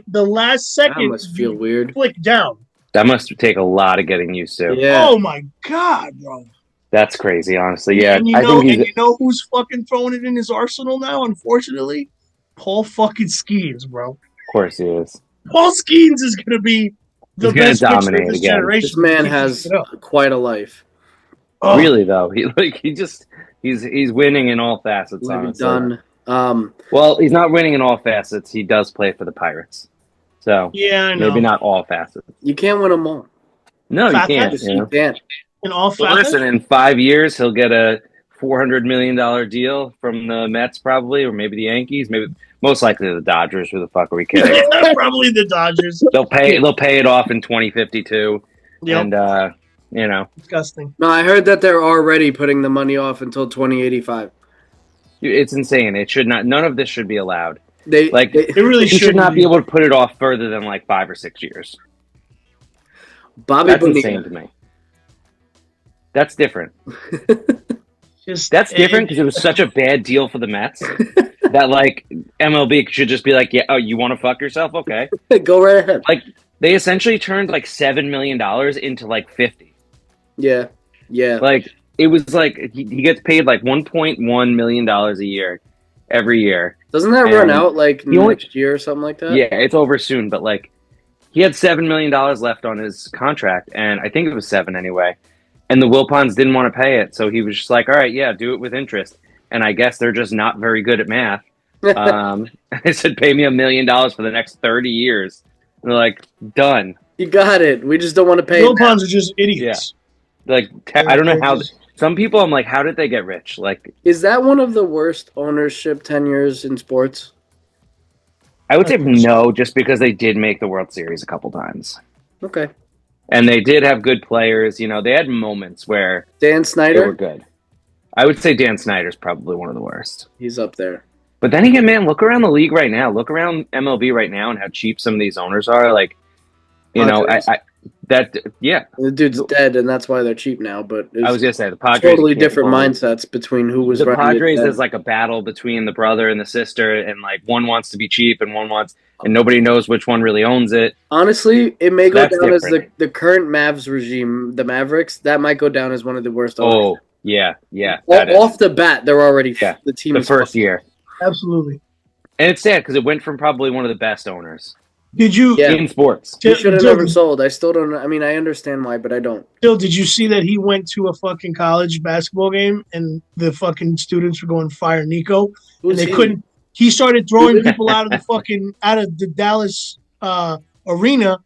the last second that must feel weird. Flick down. That must take a lot of getting used to. Yeah. Oh my god, bro. That's crazy, honestly. Yeah. And you know who's fucking throwing it in his arsenal now, unfortunately? Paul fucking Skeens, bro. Of course he is. Paul Skeens is gonna be the best pitcher of this generation. This man has quite a life. Oh. Really though. He's winning in all facets, honestly. Done. Well, he's not winning in all facets. He does play for the Pirates. So yeah, I know. Maybe not all facets. You can't win them all. No, you can't. You can't. In all facets? Listen, in 5 years, he'll get a $400 million deal from the Mets probably, or maybe the Yankees. Maybe most likely the Dodgers. Who the fuck are we kidding? Probably the Dodgers. They'll pay it off in 2052. Yep. And, disgusting. No, I heard that they're already putting the money off until 2085. It's insane. It should not. None of this should be allowed. They really should not be able to put it off further than like 5 or 6 years. That's insane to me. That's different. That's different because it was such a bad deal for the Mets that like MLB should just be like, yeah, oh, you want to fuck yourself? Okay, go right ahead. Like they essentially turned like $7 million into like 50. Yeah. Like it was like he gets paid like $1.1 million a year every year. Doesn't that run out like next year or something like that? Yeah, it's over soon. But like he had $7 million left on his contract, and I think it was 7 anyway. And the Wilpons didn't want to pay it, so he was just like, all right, yeah, do it with interest. And I guess they're just not very good at math. I said, pay me $1 million for the next 30 years. And they're like, done. You got it. We just don't want to pay. Wilpons are just idiots. Yeah. Like, I don't know how. Some people, I'm like, how did they get rich? Like, is that one of the worst ownership tenures in sports? I would say no, just because they did make the World Series a couple times. Okay. And they did have good players. You know, they had moments where Dan Snyder they were good. I would say Dan Snyder's probably one of the worst. He's up there. But then again, man, look around the league right now. Look around MLB right now and how cheap some of these owners are. Like, you know, the dude's dead, and that's why they're cheap now. But I was gonna say the Padres totally different mindsets between who was the Padres is like a battle between the brother and the sister, and like one wants to be cheap and one wants, and nobody knows which one really owns it. Honestly, it may go down as the current Mavs regime, the Mavericks. That might go down as one of the worst owners. Yeah. That is. Off the bat, they're already the team The is first fucked. year. Absolutely. And it's sad because it went from probably one of the best owners Did you? Yeah. in sports. He should have Dill, never sold. I still don't. I mean, I understand why, but I don't. Dill, did you see that he went to a fucking college basketball game and the fucking students were going fire Nico and Who's they he? couldn't. He started throwing people out of the Dallas arena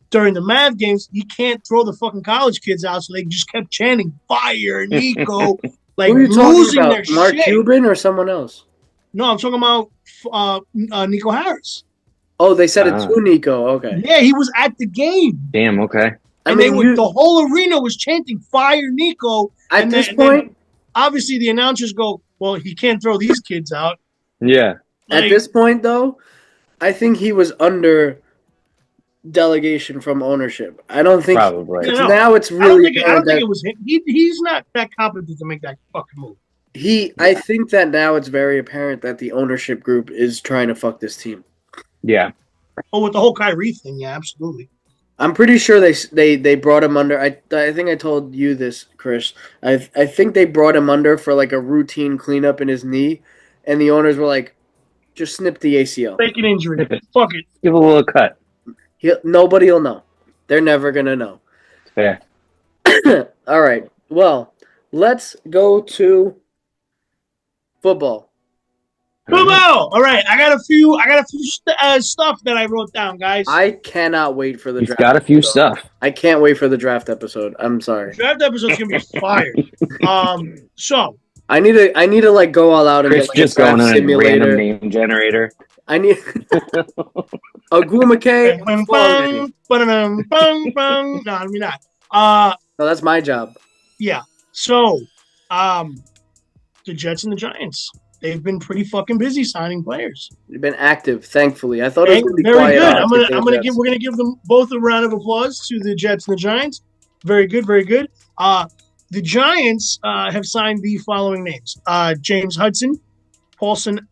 during the Mav games. He can't throw the fucking college kids out, so they just kept chanting "Fire Nico," like Who are you talking losing about? their Mark shit. Cuban or someone else? No, I'm talking about Nico Harris. Oh, they said it to Nico. Okay. Yeah, he was at the game. Damn. Okay. And the whole arena was chanting "Fire Nico." At this point, obviously the announcers go, "Well, he can't throw these kids out." Yeah. at this point, though, I think he was under delegation from ownership. I don't think Probably. No. now it's I really. don't think it was him. He's not that competent to make that fucking move. I think that now it's very apparent that the ownership group is trying to fuck this team. Yeah. Oh, with the whole Kyrie thing, yeah, absolutely. I'm pretty sure they brought him under. I think I told you this, Chris. I think they brought him under for like a routine cleanup in his knee, and the owners were like, "Just snip the ACL. Fake an injury. Fuck it. Give a little cut. Nobody will know. They're never gonna know." Fair. All right. Well, let's go to football. Football. All right, I got a few stuff that I wrote down, guys. I cannot wait for the He's draft. got a few episode. stuff. I can't wait for the draft episode. I'm sorry. Draft episode's gonna be fire. So I need to like go all out and Chris get like just a draft going on a simulator. random name generator. I need Aguma McKay. No, I mean not. No, that's my job. Yeah. So, the Jets and the Giants. They've been pretty fucking busy signing players. They've been active, thankfully. I thought it was going to be Very quiet. good. We're gonna give them both a round of applause to the Jets and the Giants. Very good, very good. The Giants have signed the following names: James Hudson, Paulson,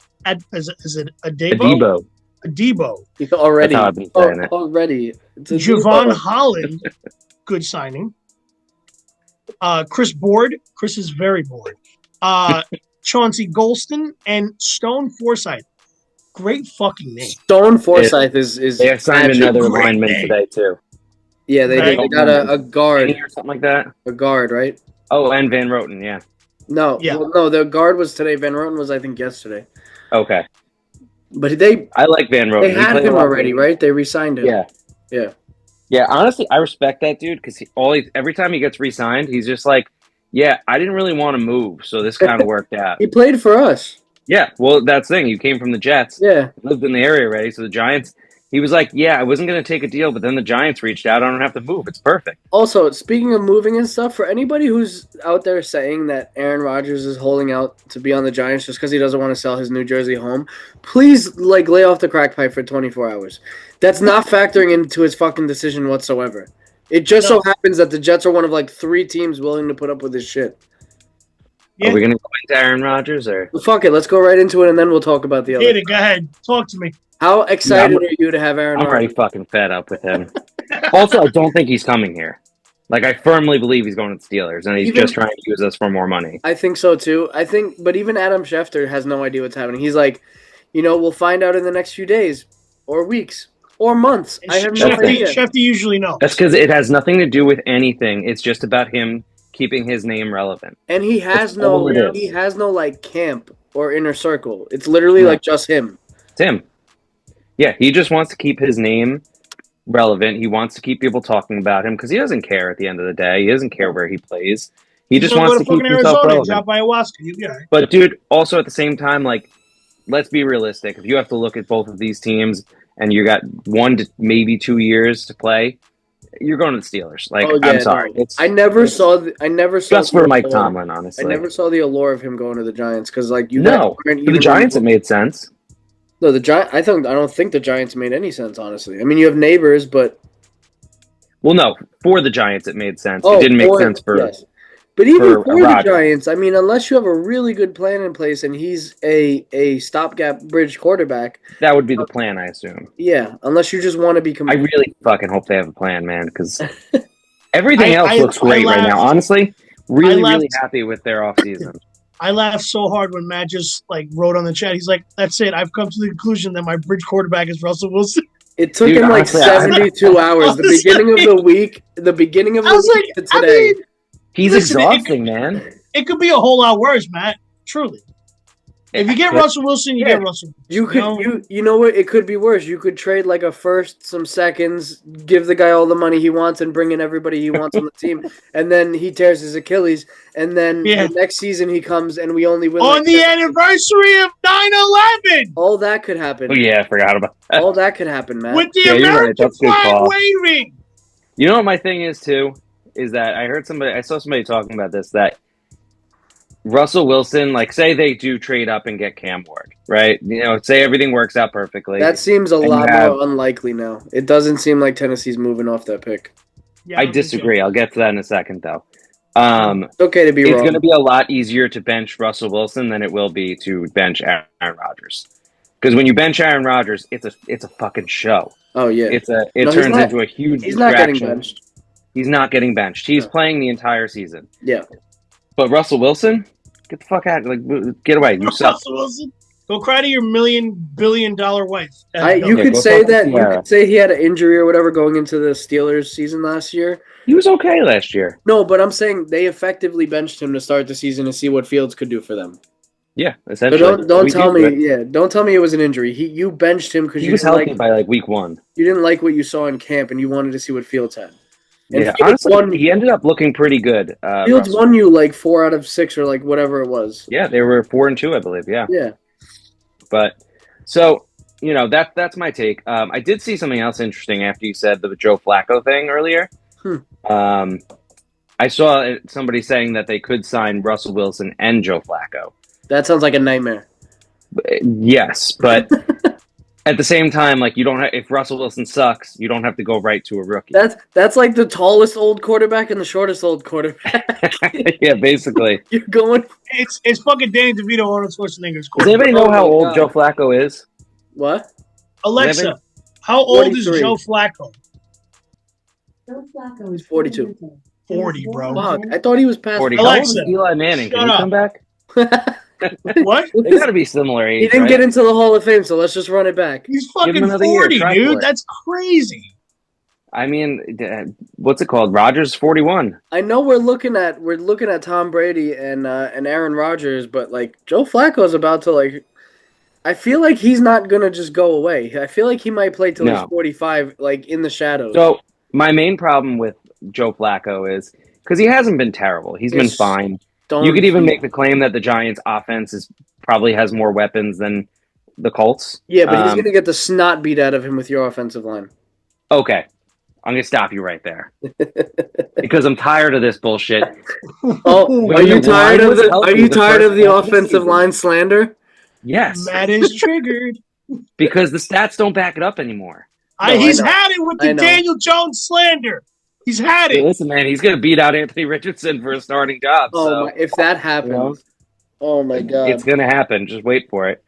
is it Adebo? Adebo. Already. That's how I've been saying it. Already. Javon Holland, good signing. Chris Board. Chris is very bored. Chauncey Golston and Stone Forsythe. Great fucking name. Stone Forsythe is They have signed another great lineman name. today too. Yeah, they got a guard. Or something like that. A guard, right? Oh, and Van Roten, yeah. No. Yeah. Well, no, the guard was today. Van Roten was, I think, yesterday. Okay. But I like Van Roten. they had him already, right? They re-signed him. Yeah. Yeah. Yeah, honestly, I respect that dude because every time he gets re-signed, he's just like, yeah, I didn't really want to move, so this kind of worked out. He played for us. Yeah, well, that's the thing. You came from the Jets. Yeah. Lived in the area already, so the Giants, he was like, yeah, I wasn't going to take a deal, but then the Giants reached out. I don't have to move. It's perfect. Also, speaking of moving and stuff, for anybody who's out there saying that Aaron Rodgers is holding out to be on the Giants just because he doesn't want to sell his New Jersey home, please lay off the crack pipe for 24 hours. That's not factoring into his fucking decision whatsoever. It just so happens that the Jets are one of like 3 teams willing to put up with this shit. Yeah. Are we going to go into Aaron Rodgers or? Well, fuck it, let's go right into it and then we'll talk about the other. Hit it. Go ahead. Talk to me. How excited are you to have Aaron I'm already Rodgers? fucking fed up with him. Also, I don't think he's coming here. Like, I firmly believe he's going to the Steelers, and he's just trying to use us for more money. I think so too. But even Adam Schefter has no idea what's happening. He's like, we'll find out in the next few days or weeks or months. I have no idea. Shefty usually knows. That's because it has nothing to do with anything. It's just about him keeping his name relevant. And he has That's all it is. he has no like camp or inner circle. It's literally like just him. It's him. Yeah, he just wants to keep his name relevant. He wants to keep people talking about him because he doesn't care at the end of the day. He doesn't care where he plays. He just wants to keep himself relevant. Drop ayahuasca. You'll be all right. But dude, also at the same time, like, let's be realistic. If you have to look at both of these teams and you got 1 to maybe 2 years to play, you're going to the Steelers. Like, I'm sorry. No. I never saw just for Mike Tomlin, honestly. I never saw the allure of him going to the Giants because like for the Giants it made sense. No, the Giants. I don't think the Giants made any sense. Honestly, I mean you have neighbors, but for the Giants it made sense. It didn't make sense for. Yes. But even for the Rodgers. Giants, I mean, unless you have a really good plan in place and he's a stopgap bridge quarterback, That would be the plan, I assume. yeah. Unless you just want to be. I really fucking hope they have a plan, man, because everything else looks great right laughed. now. Honestly, Really, laughed. really happy with their offseason. I laughed so hard when Matt just like wrote on the chat. He's like, "That's it. I've come to the conclusion that my bridge quarterback is Russell Wilson." It took Dude, him like honestly, 72 hours. The honestly- beginning of the week, the beginning of I the was week like, to today. I mean, He's listen, exhausting, man. it could be a whole lot worse, Matt. Truly, if you get Russell Wilson, you Yeah. get Russell Wilson. You could you know what? It could be worse. You could trade like a first, some seconds, give the guy all the money he wants, and bring in everybody he wants on the team, and then he tears his Achilles, and then Yeah. the next season he comes and we only win. On like the 7. anniversary of 9/11, All that could happen. Oh yeah, I forgot about that. All that could happen, man. with the Yeah, you're right. American That's a good flag call. waving. You know what my thing is too is that I saw somebody talking about this, that Russell Wilson, like, say they do trade up and get Cam Ward, right? You know, say everything works out perfectly. That seems a And lot you have- more unlikely now. It doesn't seem like Tennessee's moving off that pick. Yeah, I don't think disagree. I'll get to that in a second, though. It's okay to be It's wrong. going to be a lot easier to bench Russell Wilson than it will be to bench Aaron Rodgers. Because when you bench Aaron Rodgers, it's a fucking show. Oh yeah, It No, he's turns not- into a huge he's not getting distraction. benched. He's not getting benched. He's No. playing the entire season. Yeah, But Russell Wilson, get the fuck out! Like, get away! You suck. Russell Wilson. Go cry to your $1,000,000,000 wife. you Yeah, could go say talk to that. You Ciara. could say he had an injury or whatever going into the Steelers season last year. He was okay last year. No, but I'm saying they effectively benched him to start the season to see what Fields could do for them. Yeah, But essentially. don't We tell did me, it. don't tell me it was an injury. You benched him because He you was didn't healthy like by like week 1. you didn't like what you saw in camp and you wanted to see what Fields had. And Yeah, Fields honestly, he ended up looking pretty good. Fields Russell. won you like 4 out of 6 or like whatever it was. Yeah, they were 4-2, I believe. Yeah, Yeah. but so you know that's my take. I did see something else interesting after you said the Joe Flacco thing earlier. I saw somebody saying that they could sign Russell Wilson and Joe Flacco. That sounds like a nightmare. Yes, but at the same time, like, you don't have, if Russell Wilson sucks, you don't have to go right to a rookie. That's like the tallest old quarterback and the shortest old quarterback. Yeah, basically. You're going It's fucking Danny DeVito, Arnold Schwarzenegger's Does anybody know Oh how my old God. Joe Flacco is? what? Alexa, how old 43. is Joe Flacco? Joe Flacco is 42. 40, bro. Fuck, I thought he was past 40. Alexa, How old is Eli Manning? Can shut he up. come back? What? They got to be similar age. He didn't right? get into the Hall of Fame, so let's just run it back. He's him fucking another year. 40, Try dude. for it. That's crazy. I mean, what's it called? Rogers 41. I know we're looking at Tom Brady and Aaron Rodgers, but like Joe Flacco's about to like. I feel like he's not gonna just go away. I feel like he might play till he's No. 45, like in the shadows. So my main problem with Joe Flacco is because he hasn't been terrible. He's been Yes. fine. Don't You could even make the claim that the Giants' offense probably has more weapons than the Colts. yeah, but he's gonna get the snot beat out of him with your offensive line. Okay. I'm going to stop you right there. Because I'm tired of this bullshit. Oh, When are you the tired line of was the healthy Are you the tired first of the half of the offensive season. line slander? Yes. Matt is triggered. Because the stats don't back it up anymore. No, He's I know. had it with I the know. Daniel Jones slander. He's had Hey, it. listen, man, he's going to beat out Anthony Richardson for a starting job. Oh, so my, if that happens, you know, oh my god, it's going to happen. Just wait for it.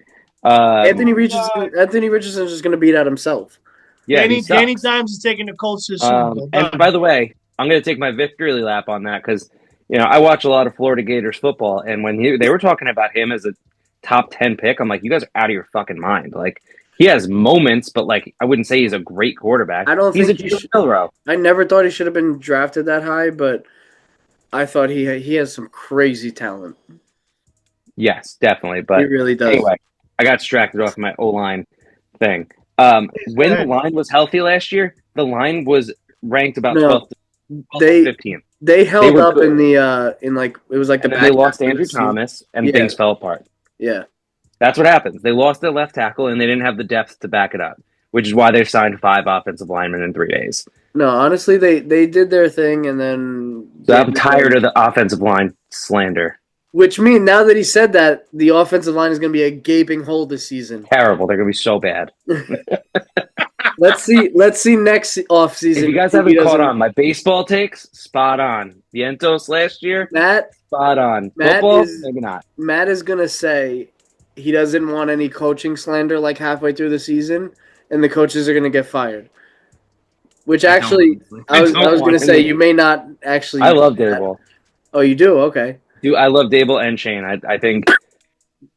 Anthony Richardson's just gonna beat out himself. Yeah, he Danny sucks. Dimes is taking the Colts to the Super Bowl. And by the way, I'm going to take my victory lap on that because, you know, I watch a lot of Florida Gators football, and when they were talking about him as a top 10 pick, I'm like, you guys are out of your fucking mind. Like, he has moments, but like, I wouldn't say he's a great quarterback. I don't he's think a he Joe should- Milrow. I never thought he should have been drafted that high, but I thought he has some crazy talent. Yes, definitely. He But really does. anyway, I got distracted off my O-line thing. When the line was healthy last year, the line was ranked about No. 12 They- to 15. They held were up good. in the in like it was like the And then back they lost half of Andrew the season. Thomas, and Yeah. things fell apart. Yeah, That's what happens. They lost their left tackle, and they didn't have the depth to back it up, which is why they signed 5 offensive linemen in 3 days. no, honestly, they did their thing, and then So I'm tired of the offensive line slander. Which means now that he said that, the offensive line is going to be a gaping hole this season. Terrible. They're going to be so bad. Let's see next offseason. If you guys haven't caught on, my baseball takes, spot on. Vientos last year, Matt spot on. Matt Football, is- maybe not. is going to say he doesn't want any coaching slander like halfway through the season, and the coaches are going to get fired. Which actually, I was don't going to want say any. you may not actually. I love Daredevil. Oh, you do? Okay. I love Dable and Shane. I think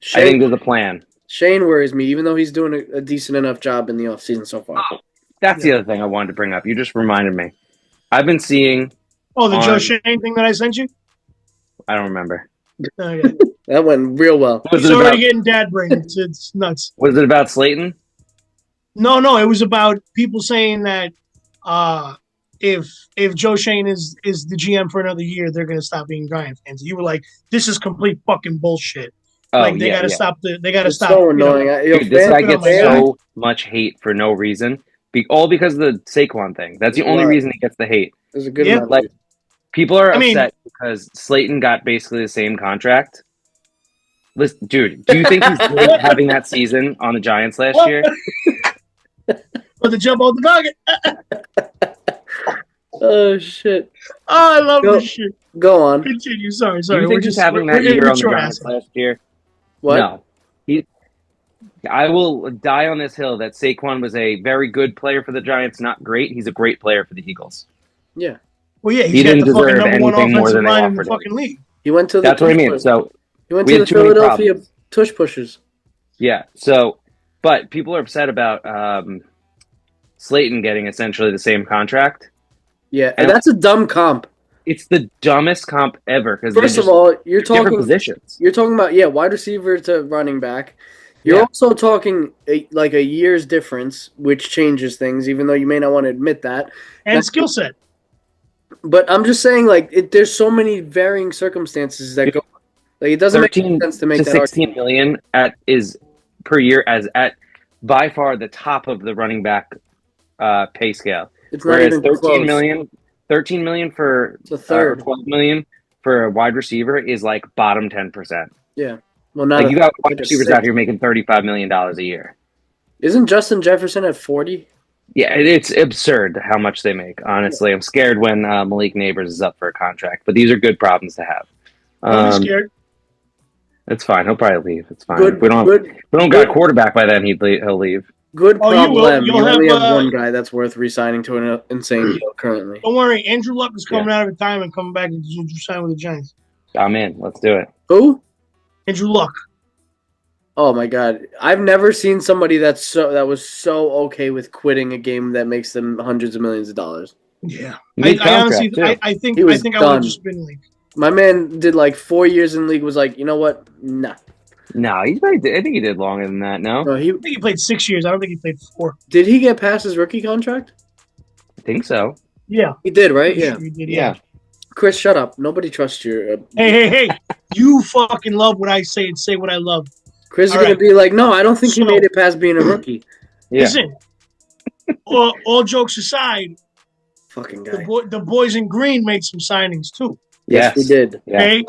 Shane, there's a plan. Shane worries me, even though he's doing a decent enough job in the offseason so far. Oh, that's the other thing I wanted to bring up. You just reminded me. I've been seeing. Oh, the Joe on- Shane thing that I sent you? I don't remember. Okay. That went real well. Was He's it already about? getting dad brain. It's nuts. Was it about Slayton? No, it was about people saying that if Joe Shane is the GM for another year, they're gonna stop being Giant fans. You were like, this is complete fucking bullshit. Oh, Like they yeah, gotta yeah. stop they gotta It's stop. so annoying. Dude, this guy fans- gets Oh my God. so much hate for no reason. All because of the Saquon thing. That's the only Right. reason he gets the hate. There's a good Yeah. amount. Like, people are I mean- upset because Slayton got basically the same contract. Listen, dude, do you think he's great having that season on the Giants last What? year? But the jump off the pocket. Oh shit! Oh, I love Go- this shit. Go on. Continue. Sorry. Do you think he's having that year on the Giants last year? What? No. I will die on this hill that Saquon was a very good player for the Giants, not great. He's a great player for the Eagles. Yeah, Well, yeah, he's He got didn't the fucking deserve number one anything more offensive than they line in the offered him. fucking league. he went to the. That's what I tush mean. push. So, He went we to had the too many Philadelphia problems. tush pushers. yeah. So, but people are upset about Slayton getting essentially the same contract. Yeah, and And- that's a dumb comp. It's the dumbest comp ever because First of all, you're different talking positions. You're talking about wide receiver to running back. You're Yeah. also talking like a year's difference, which changes things, even though you may not want to admit that. And skill set. But I'm just saying, there's so many varying circumstances that go. Like, it doesn't make 13 sense to make to that 16 million is per year as at by far the top of the running back pay scale. It's not Whereas even 13 million for It's a third. or 12 million for a wide receiver is like bottom 10%. Yeah. Well, not Like you got like wide a receivers six. out here making $35 million a year. Isn't Justin Jefferson at 40? Yeah, it's absurd how much they make. Honestly, I'm scared when Malik Neighbors is up for a contract, but these are good problems to have. Don't be scared. It's fine. He'll probably leave. It's fine. Good. If we don't got good- a quarterback by then, he'll leave. Good Oh, you problem. will. You You'll only have, have one guy that's worth re-signing to an insane deal currently. Don't worry. Andrew Luck is coming out of retirement and coming back and sign with the Giants. I'm in. Let's do it. Who? Andrew Luck. Oh my god! I've never seen somebody that was so okay with quitting a game that makes them hundreds of millions of dollars. Yeah. Mid I honestly, contract, too. I think He was I would have done. just been like, My man did like 4 years in the league. Was like, you know what? Nah. No, I think he did longer than that. No, No, I think he played 6 years. I don't think he played 4. did he get past his rookie contract? I think so. Yeah. He did, right? Pretty Yeah. sure he did, Yeah. Chris, shut up. Nobody trusts your. Hey. You fucking love what I say and say what I love. Chris is All gonna right. be like, no, I don't think he So- made it past being a rookie. Yeah. Listen, all jokes aside, Fucking guy. the boys in green made some signings too. Yes, we did. Yeah. Okay.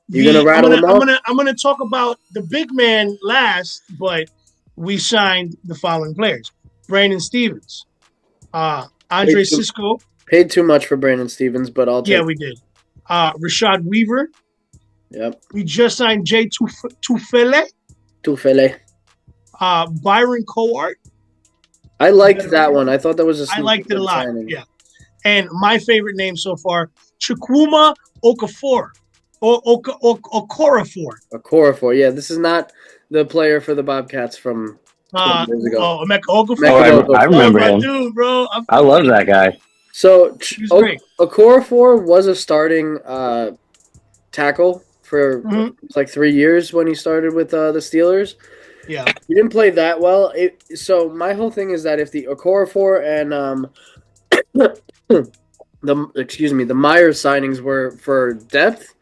You gonna rattle them off? I'm gonna talk about the big man last, but we signed the following players: Brandon Stevens, Andre Wait, so- Sisco. Paid too much for Brandon Stevens, but I'll take. Yeah, we did. Rashad Weaver. Yep. We just signed Jay Tufele. Tufele. Byron Coart. I liked that one. I thought that was a. I sneaky liked it a good lot. signing. Yeah. And my favorite name so far, Chukwuma Okafor. Okorafor. Okorafor. Yeah, this is not the player for the Bobcats from 20 years ago. Emeka Okafor. Emeka I remember my him. dude, bro. I love that guy. So He's great. Okorafor was a starting tackle for Mhm. like 3 years when he started with the Steelers. Yeah. He didn't play that well. So my whole thing is that if the Okorafor and the Myers signings were for depth,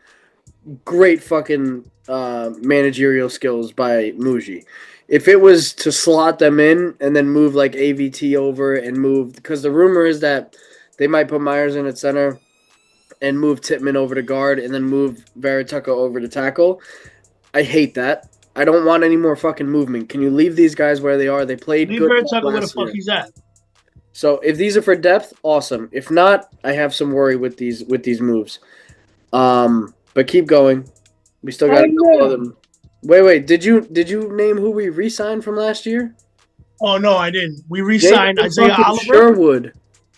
great fucking managerial skills by Muji. If it was to slot them in and then move like AVT over and move, because the rumor is that they might put Myers in at center and move Titman over to guard and then move Veritucka over to tackle. I hate that. I don't want any more fucking movement. Can you leave these guys where they are? They played Leave good Veritucka where the last fuck year. he's at. So if these are for depth, awesome. If not, I have some worry with these moves. But keep going. We still got a couple of them. Wait. Did you name who we re-signed from last year? Oh no, I didn't. We re-signed Jacob Isaiah fucking Oliver. Sherwood.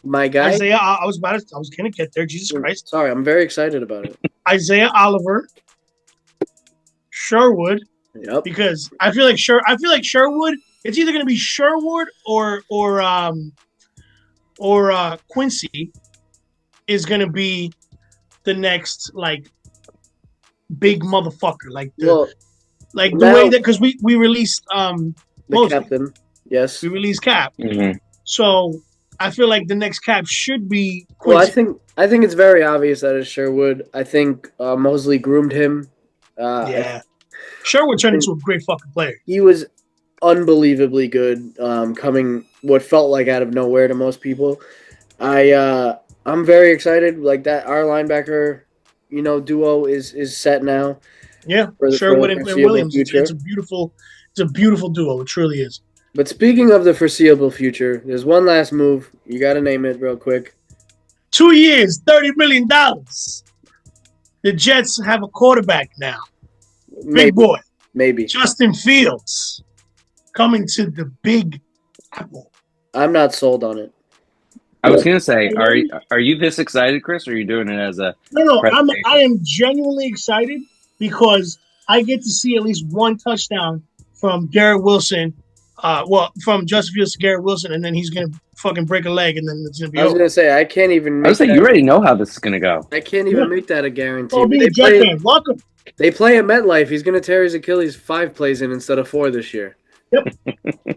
My guy. Isaiah, I was gonna get there. Jesus Christ. Sorry, I'm very excited about it. Isaiah Oliver, Sherwood, Yep. because I feel like Sherwood. It's either gonna be Sherwood or Quincy is gonna be the next like big motherfucker, like the way that because we released the Mosby. captain. Yes. We released Cap, Mhm. so I feel like the next Cap should be Quincy. Well, I think it's very obvious that it's Sherwood. I think Mosley groomed him. Yeah, Sherwood turned into a great fucking player. He was unbelievably good, coming what felt like out of nowhere to most people. I'm very excited. Like that, our linebacker, duo is set now. Yeah, for the Sherwood and foreseeable Williams. future. It's a beautiful duo. It truly is. But speaking of the foreseeable future, there's one last move. You got to name it real quick. 2 years, $30 million. The Jets have a quarterback now. Big boy. Maybe. Justin Fields coming to the Big Apple. I'm not sold on it. I was gonna say, are you this excited, Chris, or are you doing it as a No, presentation? I am genuinely excited because I get to see at least one touchdown from Garrett Wilson. From Justin Fields to Garrett Wilson, and then he's gonna fucking break a leg, and then it's gonna be I was over. going to say, I can't even I was saying, you already know how this is gonna go. I can't even make that a guarantee. Oh, being a Jet fan, welcome. They play at MetLife. He's going to tear his Achilles 5 plays in instead of 4 this year.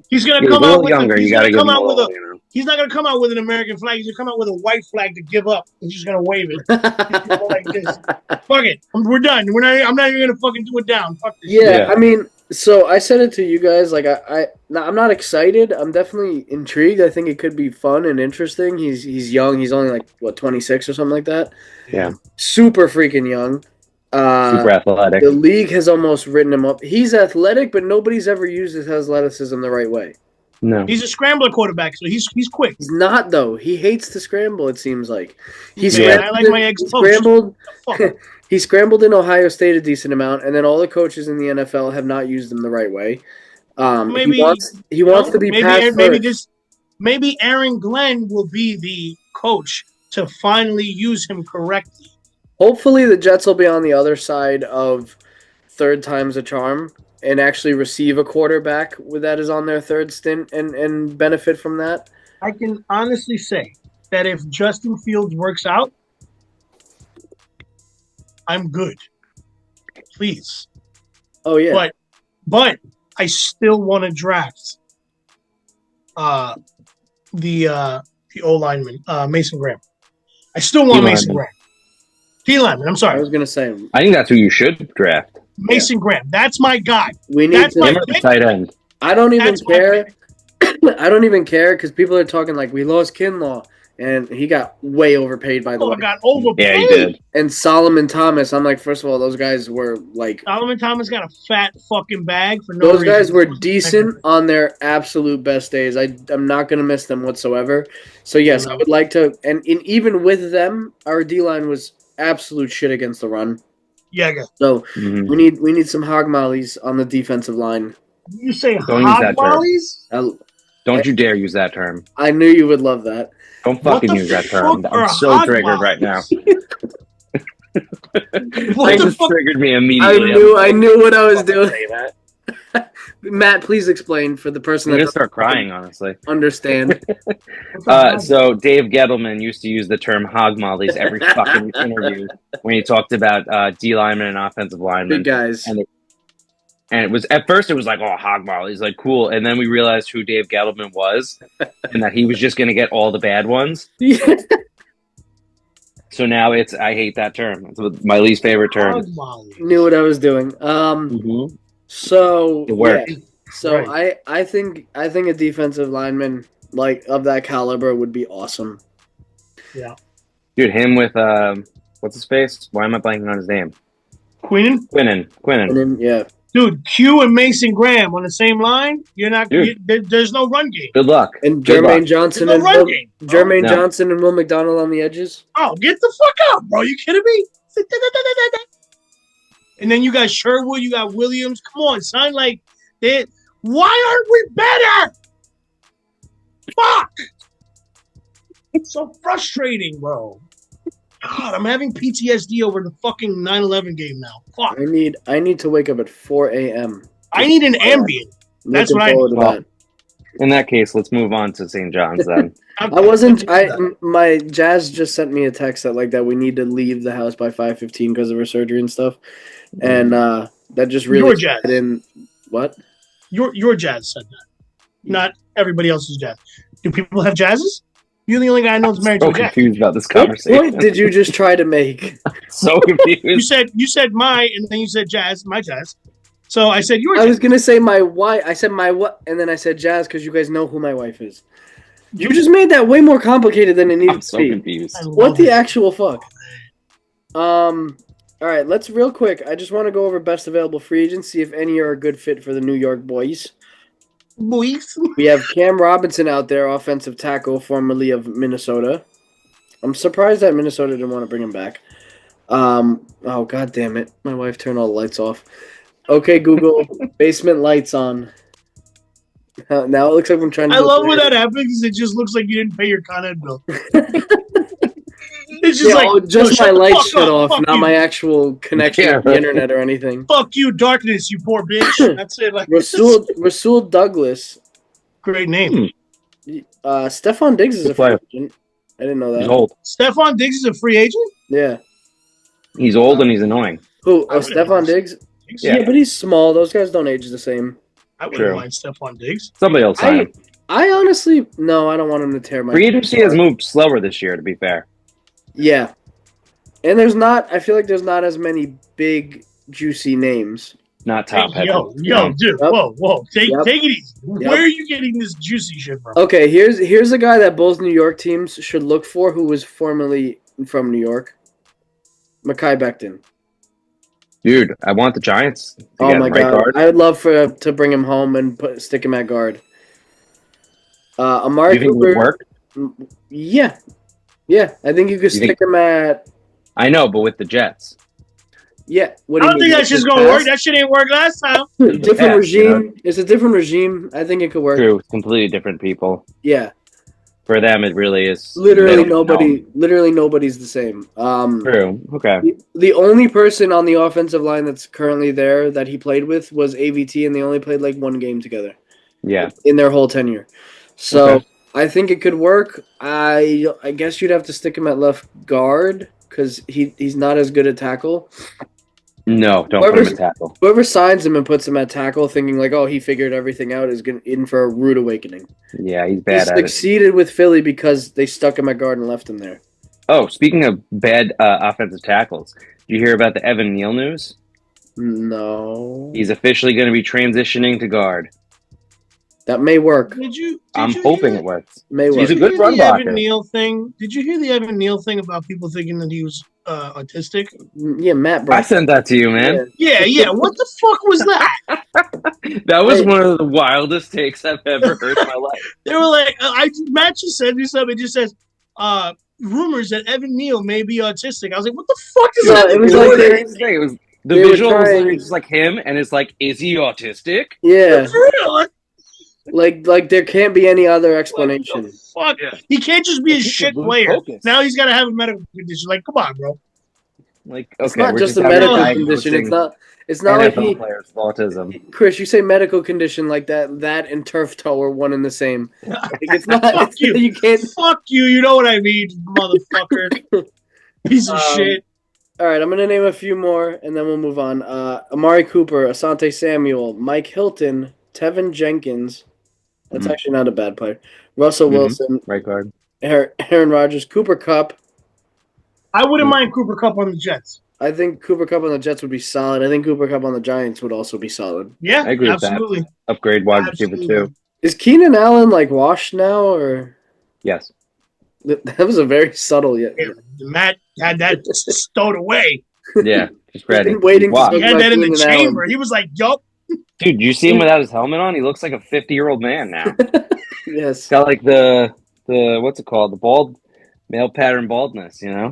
He's gonna You're come a out little with younger. You got to give him a little. He's not gonna come out with an American flag. He's gonna come out with a white flag to give up. He's just gonna wave it. Go like this. Fuck it. We're done. I'm not even gonna fucking do it down. Fuck this. Yeah, I mean, so I said it to you guys. Like, I'm not excited. I'm definitely intrigued. I think it could be fun and interesting. He's young. He's only like 26 or something like that. Yeah. Super freaking young. Super athletic. The league has almost written him up. He's athletic, but nobody's ever used his athleticism the right way. No. He's a scrambler quarterback, so he's quick. He's not though. He hates to scramble. It seems like I like my eggs poached. scrambled. Fuck. He scrambled in Ohio State a decent amount, and then all the coaches in the NFL have not used him the right way. Maybe he wants to be pass first. Maybe Aaron Glenn will be the coach to finally use him correctly. Hopefully, the Jets will be on the other side of third time's a charm and actually receive a quarterback that is on their third stint and benefit from that. I can honestly say that if Justin Fields works out, I'm good. Please. Oh yeah. But I still want to draft the O lineman, Mason Graham. I still want Mason Graham. D lineman, I'm sorry. I was gonna say. I think that's who you should draft. Mason Graham. That's my guy. We need That's my Him or tight end. I don't even That's my care. I don't even care because people are talking like we lost Kinlaw and he got way overpaid by the way. Got overpaid. Yeah, he did. And Solomon Thomas, I'm like, first of all, those guys were like Solomon Thomas got a fat fucking bag for no those reason. guys were decent on their absolute best days. I'm not gonna miss them whatsoever. So yes, I would like to, and even with them, our D line was absolute shit against the run. Yeah. So we need some hog mollies on the defensive line. You say Don't use that term. hog mollies? Don't you dare use that term. I knew you would love that. Don't fucking What the use that term. fuck are I'm so hog triggered right now. What It the just fuck? triggered me immediately. I knew what I was Fucking doing. say that. Matt, please explain for the person I'm that gonna doesn't start crying, honestly. understand. So Dave Gettleman used to use the term hog mollies every fucking interview when he talked about D linemen and offensive linemen. Big guys. And it was at first it was like, oh, hog mollies, like cool. And then we realized who Dave Gettleman was and that he was just gonna get all the bad ones. So now I hate that term. It's my least favorite term. Hog mollies. Knew what I was doing. So It worked. yeah. So I think a defensive lineman like of that caliber would be awesome. Dude, him with what's his face? Why am I blanking on his name? Quinnen? Quinnen. And then yeah. Dude, Q and Mason Graham on the same line? You're not. There's no run game. Good luck. And Good luck. Jermaine Johnson There's and no run game. Jermaine No. Johnson and Will McDonald on the edges. Oh, get the fuck out, bro! You kidding me? And then you got Sherwood, you got Williams. Come on, son. Like, why aren't we better? Fuck! It's so frustrating, bro. God, I'm having PTSD over the fucking 9/11 game now. Fuck. I need to wake up at 4 a.m. I need an Ambien. That's Looking what I forward to Well, that. in that case, let's move on to St. John's then. My Jazz just sent me a text that we need to leave the house by 5:15 because of her surgery and stuff, and that just really Your Jazz. tied in. What? Your Jazz said that, not everybody else's Jazz. Do people have Jazzes? You're the only guy I know that's married So to a Jazz. confused about this What conversation. point did you just try to make? So confused. You said my, and then you said Jazz, my Jazz. So I said your I Jazz. was gonna say my wife. I said my what, and then I said Jazz because you guys know who my wife is. You just made that way more complicated than it needed I'm to so be. confused. I love What the it. actual fuck? All right, let's real quick. I just want to go over best available free agents, see if any are a good fit for the New York boys. Boys. We have Cam Robinson out there, offensive tackle, formerly of Minnesota. I'm surprised that Minnesota didn't want to bring him back. Oh god damn it! My wife turned all the lights off. Okay, Google, basement lights on. Now it looks like I'm trying to. I love when that happens because it just looks like you didn't pay your Con Ed bill. It's just just shut my the lights fuck shut up. off, Fuck not you. my actual connection Yeah, to the right. internet or anything. Fuck you, darkness, you poor bitch. That's it. Like, Rasul Douglas. great name. Stephon Diggs is Good a free player. agent. I didn't know that. He's old. Stephon Diggs is a free agent? Yeah. He's old and he's annoying. Who? I Oh, wouldn't Stephon mind Diggs? Yeah. Yeah, but he's small. Those guys don't age the same. I wouldn't True. mind Stephon Diggs. Somebody else sign him. I honestly, no, I don't want him to tear my. Free agency has moved slower this year, to be fair. Yeah. And I feel like there's not as many big, juicy names. Not top heavy. Yo, dude. Yep. Whoa. Take Yep. it easy. Yep. Where are you getting this juicy shit from? Okay, here's a guy that both New York teams should look for who was formerly from New York. Mekhi Becton. Dude, I want the Giants to Oh get him my right god. guard. I would love to bring him home and stick him at guard. Amari You think it Cooper. would work? Yeah. Yeah, I think you could You think- stick him at. I know, but with the Jets. Yeah. What I do don't you think mean, that's just like going to work. pass? That shit ain't worked last time. Different pass, you regime. It's a different regime. I think it could work. True. Completely different people. Yeah. For them, it really is. Literally they don't nobody. Literally nobody's the same. know. True. Okay. The only person on the offensive line that's currently there that he played with was AVT, and they only played like one game together Yeah. in their whole tenure. So Okay. I think it could work. I guess you'd have to stick him at left guard because he's not as good at tackle. No, don't put him Whoever's- at tackle. Whoever signs him and puts him at tackle, thinking like, "Oh, he figured everything out," is in for a rude awakening. Yeah, he's He bad at it. succeeded with Philly because they stuck him at guard and left him there. Oh, speaking of bad offensive tackles, did you hear about the Evan Neal news? No, He's officially going to be transitioning to guard. that may work. Did you I'm hear hoping that? it works. May He's work. a good Did you run hear the blocker. Evan Neal thing? Did you hear the Evan Neal thing about people thinking that he was autistic? Yeah, Matt. I Brought sent that to you, man. Yeah. What the fuck was that? That was Hey. one of the wildest takes I've ever heard in my life. They were like, Matt just said me something. It just says, rumors that Evan Neal may be autistic. I was like, what the fuck is No, that? it was It like was they- crazy thing. It was the they were visual was trying- like, it's like him, and it's like, is he autistic? Yeah, For real? like there can't be any other explanation. What the fuck? Yeah. He can't just be a He could shit lose player. focus. Now he's got to have a medical condition. Like, come on, bro. Like, It's okay, not we're just a having medical diagnosing condition. It's not like NFL players with autism. Chris, you say medical condition like that and turf toe are one and the same. Like, it's not. Fuck it's, you. you can't. Fuck you. You know what I mean, motherfucker. Piece of shit. All right, I'm gonna name a few more and then we'll move on. Amari Cooper, Asante Samuel, Mike Hilton, Tevin Jenkins. That's Mhm. actually not a bad player. Russell Mhm. Wilson, Right guard. Aaron Rodgers, Cooper Cup. I wouldn't mind Cooper Cup on the Jets. I think Cooper Cup on the Jets would be solid. I think Cooper Cup on the Giants would also be solid. Yeah, I agree with that. absolutely. Upgrade wide receiver Absolutely. too. Is Keenan Allen like washed now, or Yes. that was a very subtle yet? Yeah, Matt had that stowed away. Yeah. Just ready. been waiting to Wow. He talk- had that in the Keenan Allen. chamber. He was like, yup. Dude, you see him without his helmet on? He looks like a 50-year-old man now. Yes. Got like the what's it called? The bald male pattern baldness, you know?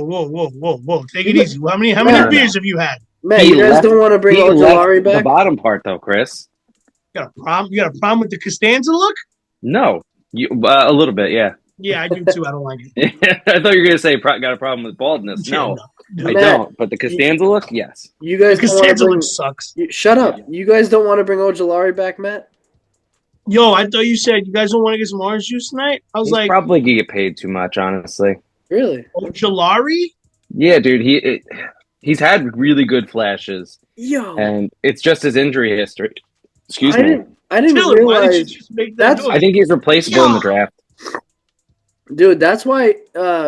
Whoa. Take it easy. How many No. beers have you had? Matt, He you guys left- don't want to bring He Ojolari left the back? bottom part though, Chris. You got a problem? You got a problem with the Costanza look? No. You a little bit, yeah. Yeah, I do too. I don't like it. I thought you were gonna say got a problem with baldness. Yeah, No, no. I Matt, don't. But the Costanza look, yes. You guys Because don't want to Costanza bring. look sucks. Shut up. You guys don't want to bring Ojolari back, Matt? Yo, I thought you said you guys don't want to get some orange juice tonight. I was He's like, probably gonna get paid too much, honestly. Really? oh, Jalari? Yeah, dude. He's had really good flashes, Yo. and it's just his injury history. Excuse I me. didn't Kill it. Why didn't you realize. just make that That's- I noise? think he's replaceable in the draft. Dude, that's why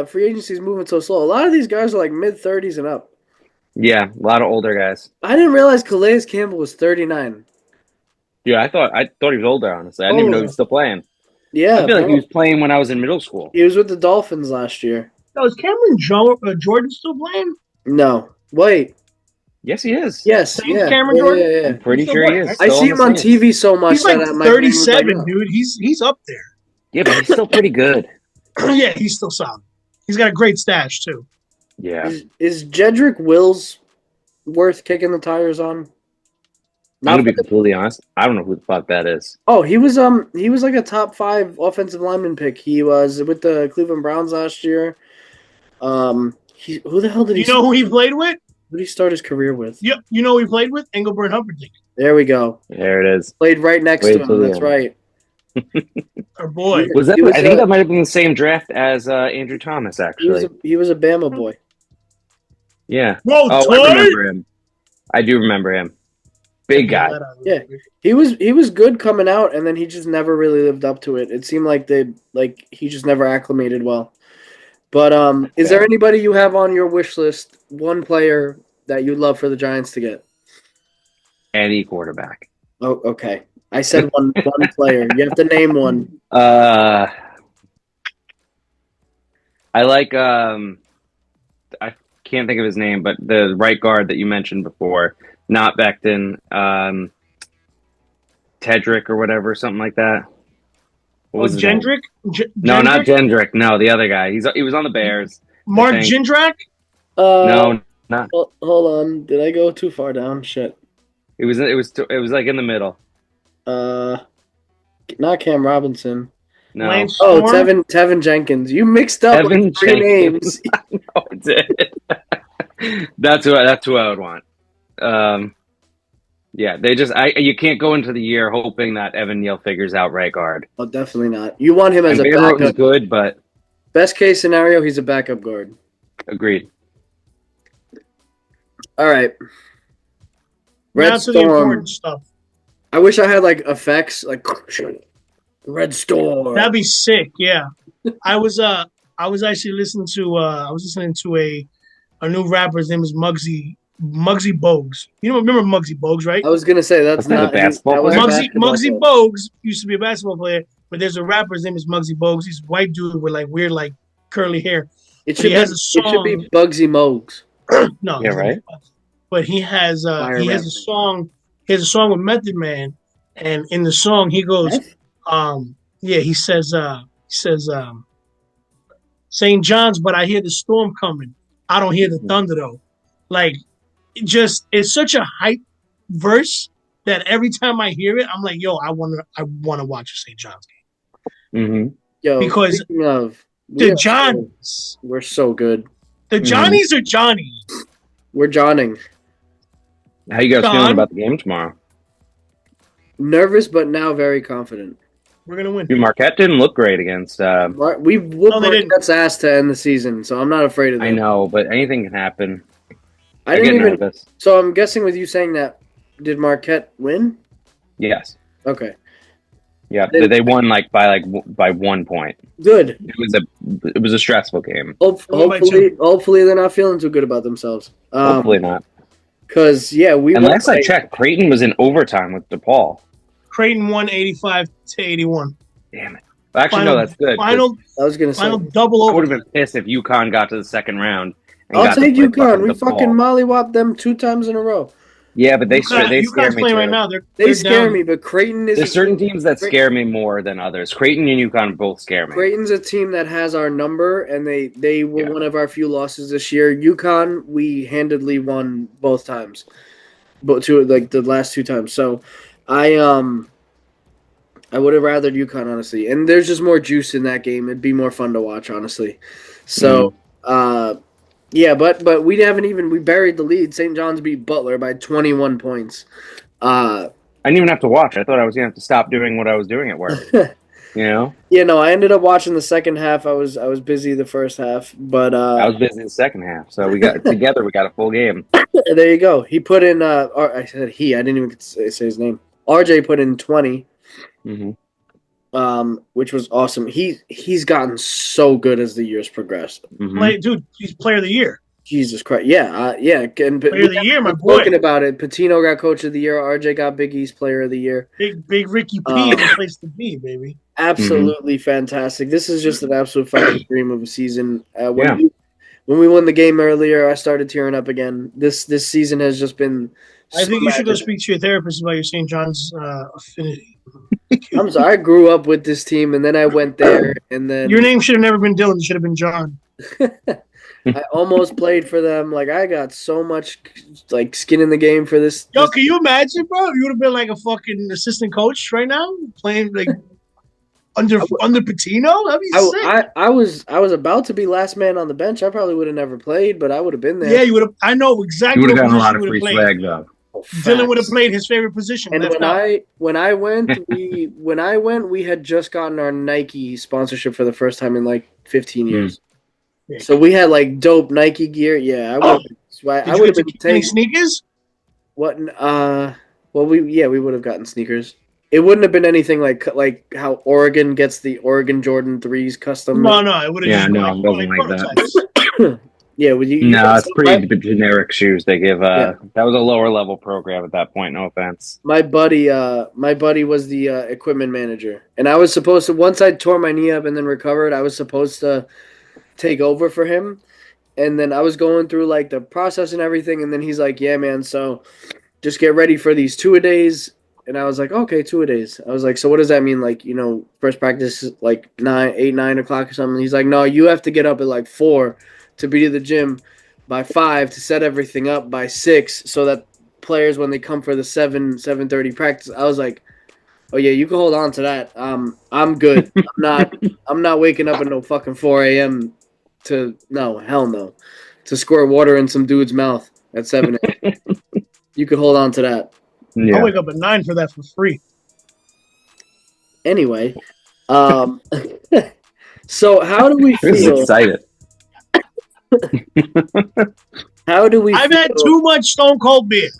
free agency is moving so slow. A lot of these guys are like mid-30s and up. Yeah, a lot of older guys. I didn't realize Calais Campbell was 39. Yeah, I thought he was older. Honestly, I didn't even know he was still playing. Yeah, I feel like bro. he was playing when I was in middle school. He was with the Dolphins last year. Yo, is Cameron Jordan still playing? No. Wait. Yes, he is. Yes. Same Yeah. Cameron yeah, Jordan? yeah, yeah. I'm pretty He's sure still he playing, is. right? I see him on TV so much He's like that my brain was 37, like, dude. He's up there. Yeah, but he's still pretty good. Yeah, he's still solid. He's got a great stash too. Yeah. Is Jedrick Wills worth kicking the tires on? I'm gonna be completely honest. I don't know who the fuck that is. Oh, he was like a top 5 offensive lineman pick. He was with the Cleveland Browns last year. Who the hell did You know who he played with? Who did he start his career with? Yep. You know who he played with? Engelbert Humperdinck. There we go. There it is. Played right next Wait to till him. the That's end. right. Our boy. Was that? He was I think that might have been the same draft as Andrew Thomas, actually. He was a Bama boy. Yeah. Whoa, Oh, Toy! I remember him. I do remember him. Big guy. Yeah. He was good coming out, and then he just never really lived up to it. It seemed like he just never acclimated well. But is there anybody you have on your wish list? One player that you'd love for the Giants to get? Any quarterback. Oh, okay. I said one player. You have to name one. I like I can't think of his name, but the right guard that you mentioned before, not Becton, Tedrick or whatever, something like that. What was his name? Jendrick? No, not Jendrick. No, the other guy. He was on the Bears. Mark I think. Jindrak? No, not. Hold on. Did I go too far down? Shit. It was like in the middle. Not Cam Robinson. No, Lance Oh, Storm? Tevin Jenkins. You mixed up Evan like 3 Jenkins. names. I did. That's who I would want. Yeah, you can't go into the year hoping that Evan Neal figures out right guard. Oh, definitely not. You want him as And a Van Roten's backup. good, but Best case scenario, he's a backup guard. agreed. All right. Now Red to the Storm. important stuff. I wish I had like effects like Red Storm. That'd be sick, yeah. I was actually listening to a new rapper. His name is Muggsy Bogues. You know, remember Muggsy Bogues, right? I was gonna say that's Wasn't that a not basketball that was a player? basketball Muggsy player. Bogues used to be a basketball player, but there's a rapper. His name is Muggsy Bogues. He's a white dude with like weird like curly hair. It But should he has a it should be song. Bugsy Mogues. No, Yeah, right. But he has Fire he has rapper. a song. He has a song with Method Man, and in the song he goes, he says St. John's, but I hear the storm coming. I don't hear the thunder though. Like, it's such a hype verse that every time I hear it, I'm like, yo, I wanna watch a St. John's game. Mm-hmm. Yo, Because speaking of The Johnnies, we're so good. the Johnnies are Johnnies. We're Johning. How you guys John? feeling about the game tomorrow? Nervous, but now very confident. We're gonna win. Dude, Marquette didn't look great against. We whooped they didn't. Marquette's ass to end the season, so I'm not afraid of them. I know, but anything can happen. I get didn't even. nervous. So I'm guessing with you saying that, did Marquette win? Yes. Okay, Yeah, they won by 1 point. good. It was a stressful game. Won by 2. Hopefully they're not feeling too good about themselves. Hopefully not. Because we And won last I by- checked, Creighton was in overtime with DePaul. Creighton won 85-81. Damn it. Actually, no, that's good. 'cause I was gonna say. Final double I would over. have been pissed if UConn got to the second round. And I'll got to take play UConn. We DePaul. fucking mollywopped them 2 times in a row. Yeah, but they scare UConn's me playing too. right now. They They're scare down. me, but Creighton is There's certain teams that scare me more than others. Creighton and UConn both scare me. Creighton's a team that has our number, and they were Yeah. one of our few losses this year. UConn, we handedly won both times, but the last 2 times. So, I I would have rathered UConn, honestly. And there's just more juice in that game. It'd be more fun to watch, honestly. So, yeah, but we buried the lead. St. John's beat Butler by 21 points. I didn't even have to watch. I thought I was going to have to stop doing what I was doing at work. Yeah, no, I ended up watching the second half. I was busy the first half, but I was busy the second half. So we got together. We got a full game. there you go. He put in. I said he. I didn't even say his name. RJ put in 20. Which was awesome. He's gotten so good as the years progressed. Dude, he's player of the year. Jesus Christ, yeah. And Player of the year, my boy. Talking about it, Patino got coach of the year. RJ got Big East player of the year. Big Ricky P in the place to be, baby. Absolutely fantastic. This is just an absolute fucking dream of a season. When we won the game earlier, I started tearing up again. This season has just been. I think you should go speak to your therapist about your St. John's affinity. I'm sorry. I grew up with this team, and then I went there, and then your name should have never been Dylan. It should have been John. I almost played for them. Like, I got so much like skin in the game for this. Yo, can you imagine, bro? You would have been like a fucking assistant coach right now, playing like under Patino. That'd be sick. I was about to be last man on the bench. I probably would have never played, but I would have been there. Yeah, you would have. I know exactly. You would have gotten a lot of free swag though. Dylan would have played his favorite position. And when I went, we had just gotten our Nike sponsorship for the first time in like 15 years. Yeah. So we had like dope Nike gear. Yeah, I would have been taking sneakers. What? We would have gotten sneakers. It wouldn't have been anything like how Oregon gets the Oregon Jordan 3s custom. No, it would have. Yeah, no, it wasn't like that. Yeah, it's pretty generic shoes they give. That was a lower level program at that point. No offense. My buddy was the equipment manager, and I was supposed to. Once I tore my knee up and then recovered, I was supposed to take over for him, and then I was going through like the process and everything, and then he's like, "Yeah, man, so just get ready for these 2-a-days." And I was like, "Okay, 2-a-days." I was like, "So what does that mean? Like, first practice is like 9 o'clock or something?" He's like, "No, you have to get up at like 4 to be to the gym by 5 to set everything up by 6 so that players, when they come for the 7:30 practice." I was like, "Oh yeah, you can hold on to that. I'm good. I'm not waking up at no fucking 4 a.m. hell no, to squirt water in some dude's mouth at 7 a.m. You could hold on to that." Yeah. I'll wake up at 9 for that for free. Anyway, so how do we feel? I'm excited. How do we? I've had too much Stone Cold beer.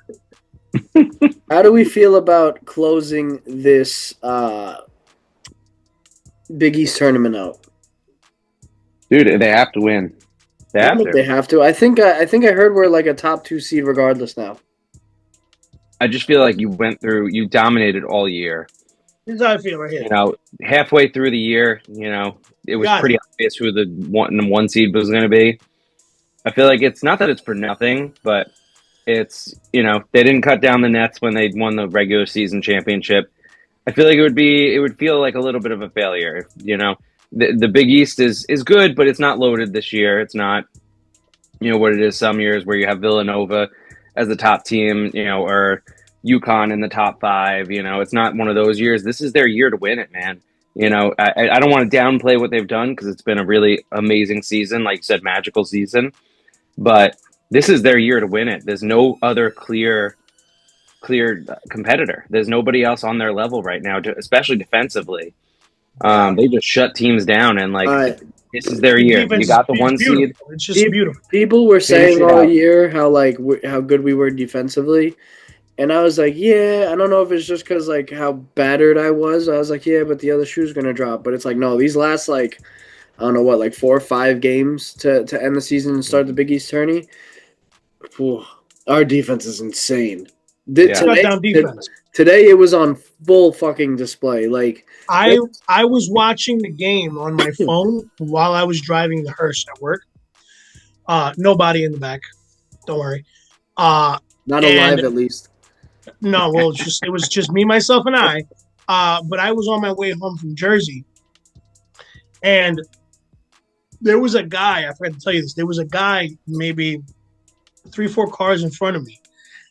How do we feel about closing this Big East tournament out? Dude, they have to win. They have to. I think I heard we're like a top 2 seed regardless now. I just feel like you dominated all year. This is how I feel right here. Halfway through the year, it was pretty obvious who the one seed was going to be. I feel like it's not that it's for nothing, but it's, they didn't cut down the nets when they won the regular season championship. I feel like it would feel like a little bit of a failure. The Big East is good, but it's not loaded this year. It's not, what it is some years where you have Villanova as the top team, or UConn in the top 5. It's not one of those years. This is their year to win it, man. I don't want to downplay what they've done because it's been a really amazing season, like you said, magical season. But this is their year to win it. There's no other clear competitor. There's nobody else on their level right now, especially defensively. They just shut teams down, and this is their year. You got the 1 seed. It's just beautiful. People were saying all year how good we were defensively, and I was like, yeah, I don't know if it's just because like how battered I was. I was like, yeah, but the other shoe's gonna drop. But it's like, no, these last I don't know what, like 4 or 5 games to end the season and start the Big East tourney. Our defense is insane. Today it was on full fucking display. Like I was watching the game on my phone while I was driving the hearse at work. Nobody in the back. Don't worry. Not alive, at least. No, well, it was just me, myself, and I. But I was on my way home from Jersey, and there was a guy. I forgot to tell you this. There was a guy maybe 3-4 cars in front of me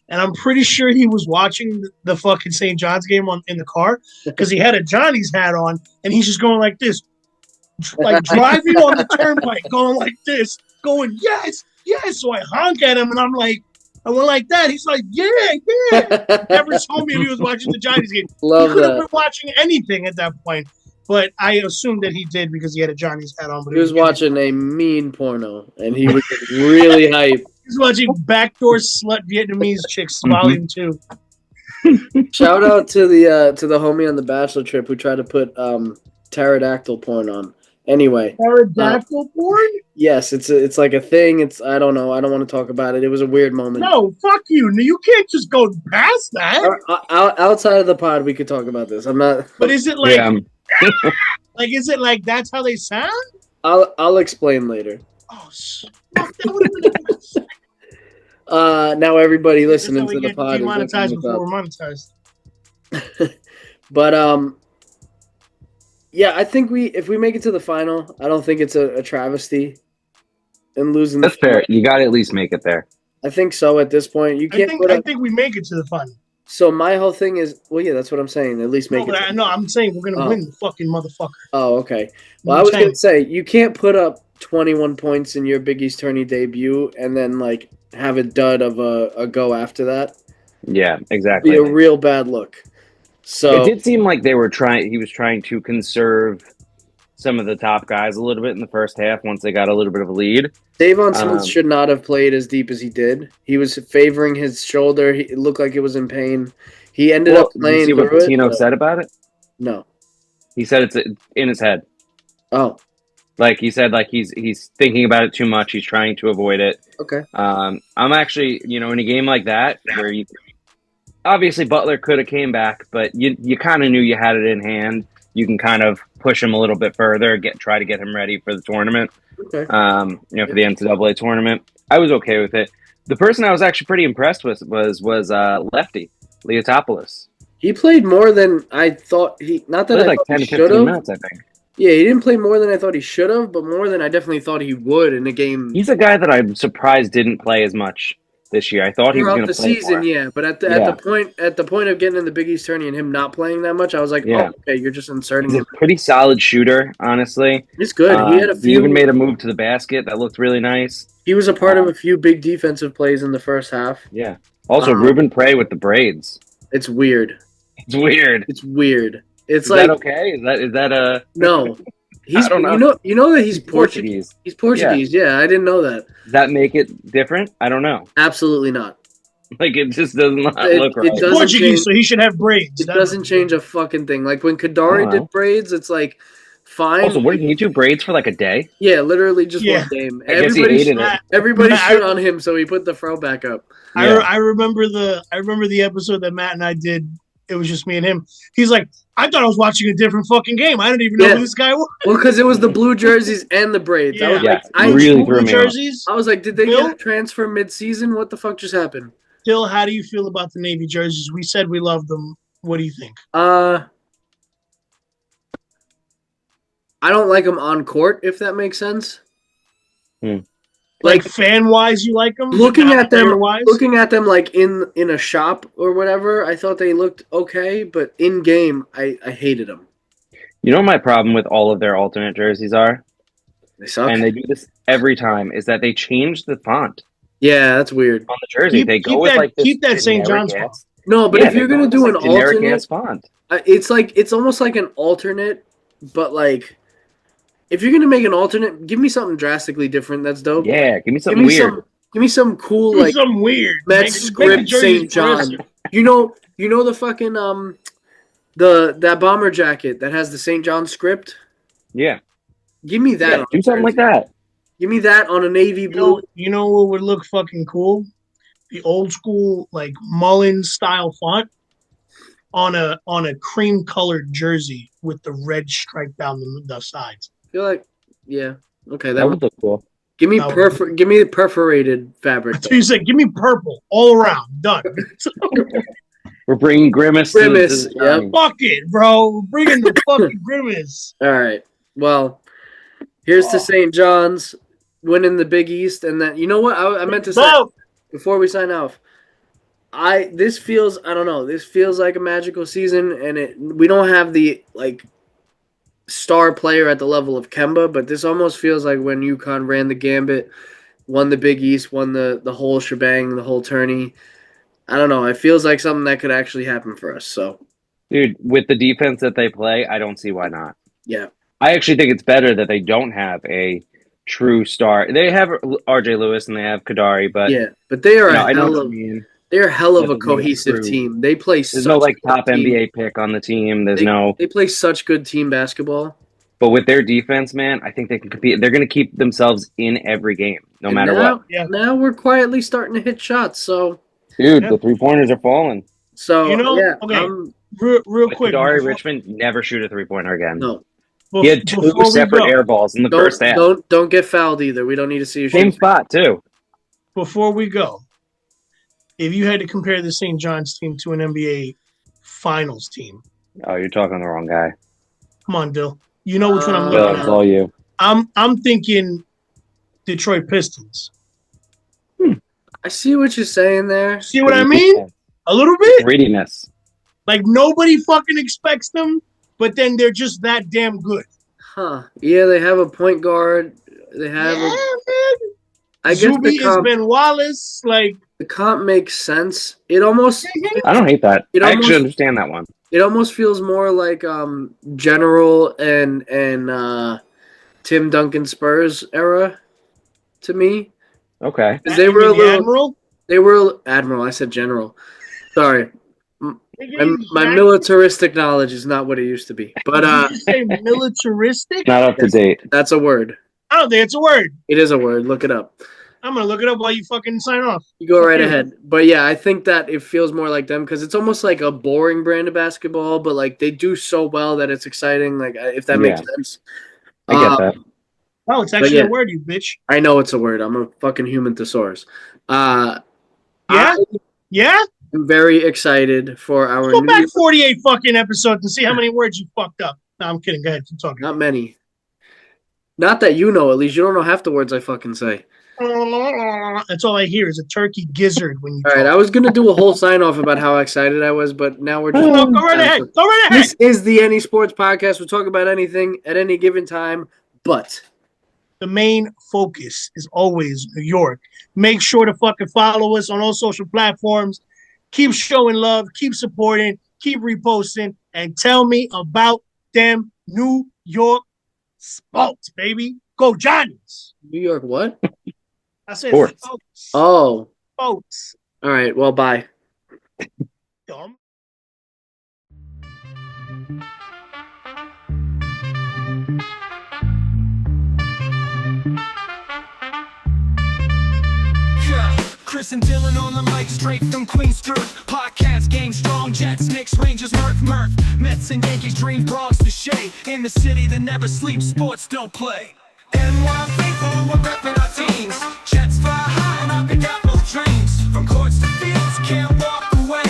and I'm pretty sure he was watching the fucking St. John's game in the car because he had a Johnny's hat on, and he's just going like this, like driving on the turnpike, going like this, going yes, yes. So I honk at him, and I went like that. He's like, yeah, yeah. Never told me if he was watching the Giants game. Love he could have that. been watching anything at that point, but I assumed that he did because he had a Johnny's hat on. But He was watching a mean porno, and he was really hype. He was watching Backdoor Slut Vietnamese Chicks Volume 2. Shout out to the homie on the bachelor trip who tried to put pterodactyl porn on. Anyway, Pterodactyl porn? yes, it's like a thing. I don't know. I don't want to talk about it. It was a weird moment. No, fuck you. You can't just go past that. Outside of the pod, we could talk about this. I'm not. But is it like, like, is it like that's how they sound? I'll explain later. Oh, fuck, that would have been. Now everybody listening to the get pod demonetized is before we're monetized. But yeah, I think if we make it to the final, I don't think it's a travesty in losing. That's fair. You got to at least make it there. I think so. At this point, you can't. I think we make it to the final. So my whole thing is, well, yeah, that's what I'm saying. At least make it. No, I'm saying we're gonna win the fucking motherfucker. Oh, okay. Well, I was gonna say you can't put up 21 points in your Big East tourney debut and then like have a dud of a go after that. Yeah, exactly. Be a real bad look. So it did seem like he was trying to conserve some of the top guys a little bit in the first half once they got a little bit of a lead. Davon Smith should not have played as deep as he did. He was favoring his shoulder. It looked like it was in pain. He ended up playing. Did you see what Tino said about it? No. He said it's in his head. Oh. Like he said, like he's thinking about it too much. He's trying to avoid it. Okay. I'm actually, in a game like that where you obviously Butler could have came back, but you kind of knew you had it in hand. You can kind of push him a little bit further, try to get him ready for the tournament. Okay. For the NCAA tournament. I was okay with it. The person I was actually pretty impressed with was Lefty Leotopoulos. He played more than I thought. Not that I like thought 10 he to 15 should have. minutes, I think. Yeah, he didn't play more than I thought he should have, but more than I definitely thought he would in a game. He's a guy that I'm surprised didn't play as much this year. I thought he was going to play season, more. yeah. But at the point of getting in the Big East tourney and him not playing that much, I was like, oh, okay, you're just inserting He's him. a pretty solid shooter, honestly. He's good. He had a few. He even made a move to the basket that looked really nice. He was a part of a few big defensive plays in the first half. Yeah. Also, Ruben Prey with the braids. It's weird. It's weird. It's weird. It's is like that okay? Is that a no? He's I don't know. You know that he's Portuguese. He's Portuguese. Yeah, I didn't know that. Does that make it different? I don't know. Absolutely not. Like it just does not look right. He's Portuguese, so he should have braids. It doesn't change a fucking thing. Like when Kadari did braids, it's like fine. Also, what did he do braids for like a day? Yeah, literally just one game. Everybody shit on him, so he put the fro back up. Yeah. I remember the episode that Matt and I did. It was just me and him. He's like, I thought I was watching a different fucking game. I didn't even know who this guy was. Well, because it was the blue jerseys and the braids. Yeah. I was like, really threw me jerseys. I was like, did they get a transfer mid-season? What the fuck just happened? Still, how do you feel about the Navy jerseys? We said we love them. What do you think? I don't like them on court, if that makes sense. Like fan wise, you like them? Looking at them like in a shop or whatever, I thought they looked okay, but in game, I hated them. You know what my problem with all of their alternate jerseys are? They suck. And they do this every time, is that they change the font. Yeah, that's weird. On the jersey, they go with like this. Keep that St. John's font. No, but if you're gonna do an alternate font, it's almost like an alternate, but like if you're gonna make an alternate, give me something drastically different. That's dope. Yeah, give me something weird. Give me some cool like something weird. Met script St. John. You know the fucking that bomber jacket that has the St. John script. Yeah. Give me that. Yeah, do something like that. Give me that on a navy blue. You know what would look fucking cool? The old school like Mullen style font on a cream colored jersey with the red stripe down the sides. I feel like okay, that would look cool. Give me the perforated fabric. So you said give me purple all around. Done. We're bringing Grimace. Yeah. Fuck it, bro. We're bringing the fucking Grimace. All right. Well, here's to St. John's winning the Big East, and then you know what I meant to say before we sign off. This feels, I don't know. This feels like a magical season, and we don't have the like star player at the level of Kemba, but this almost feels like when UConn ran the gambit, won the Big East, won the whole shebang, the whole tourney. I don't know. It feels like something that could actually happen for us. So, Dude, with the defense that they play, I don't see why not. yeah. I actually think it's better that they don't have a true star. They have RJ Lewis and they have Kadari, but Yeah, but they are I know hell what of you mean. they're hell of Yeah, a cohesive true. team. They play There's such no like good top team. NBA pick on the team. They play such good team basketball. But with their defense, man, I think they can compete. They're going to keep themselves in every game, no And matter now, what. Yeah. Now we're quietly starting to hit shots. So, Dude, Yeah. the 3-pointers are falling. You know, yeah. okay. Real But quick. Kadari before- Richmond never shoot a 3-pointer again. No, He had two before we separate go, air balls in the first half. don't get fouled either. We don't need to see you Same shoot. spot too. Before we go, if you had to compare the St. John's team to an NBA Finals team, Oh, you're talking to the wrong guy. come on, Dill. You know which one I'm Uh, looking Bill, at. it's all you. I'm thinking Detroit Pistons. I see what you're saying there. See what I mean? A little bit. Greediness. Like nobody fucking expects them, but then they're just that damn good. Huh. Yeah, they have a point guard. They have Yeah, a, man. I guess Zuby the is comp, Ben Wallace. Like the comp makes sense. It almost I don't hate that. It I actually almost- understand that one. it almost feels more like General and Tim Duncan Spurs era to me. Okay. 'Cause they were a the little Admiral. they were Admiral, I said General. Sorry. My Jack- militaristic knowledge is not what it used to be. But Did you say militaristic? Not up to date. that's a word. I don't think it's a word. It is a word. Look it up. I'm gonna look it up while you fucking sign off. You go right Okay. ahead. But yeah, I think that it feels more like them because it's almost like a boring brand of basketball, but like they do so well that it's exciting. Like if that makes Yeah. sense. I get that. Oh, it's actually yeah. a word, you bitch. I know it's a word. I'm a fucking human thesaurus. Yeah, I'm yeah. very excited for our Go new. back 48 fucking episodes and see how many words you fucked up. No, I'm kidding. Go ahead, keep talking. Not many. Not that you know. At least you don't know half the words I fucking say. That's all I hear is a turkey gizzard when you All talk. right, I was gonna do a whole sign off about how excited I was, but now we're just. No, go right ahead. Go right ahead. This is the Any Sports Podcast. We talk about anything at any given time, but The main focus is always New York. Make sure to fucking follow us on all social platforms. Keep showing love, keep supporting, keep reposting, and tell me about them New York sports, baby. Go Johnnies. New York, what? I said Sports. sports. Oh, Sports. all right. Well, bye. Dumb. Yeah, Chris and Dylan on the mic, straight from Queens Street. Podcast game strong, Jets, Knicks, Rangers, Murph, Mets and Yankees, dream Bronx to Shea. In the city that never sleeps, sports don't play. NY faithful, we're repping our teams. Jets fly high and I pick out those dreams. From courts to fields, can't walk away.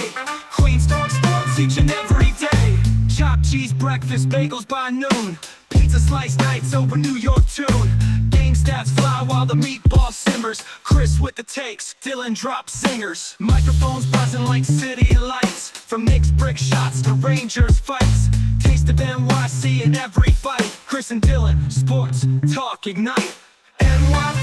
Queens talk sports each and every day. Chopped cheese breakfast, bagels by noon. Pizza slice nights over New York tune. Game stats fly while the meatball simmers. Chris with the takes, Dylan drops singers. Microphones buzzing like city lights. From Knicks brick shots to Rangers fights. Taste of NYC in every fight. Chris and Dylan, sports talk ignite. NY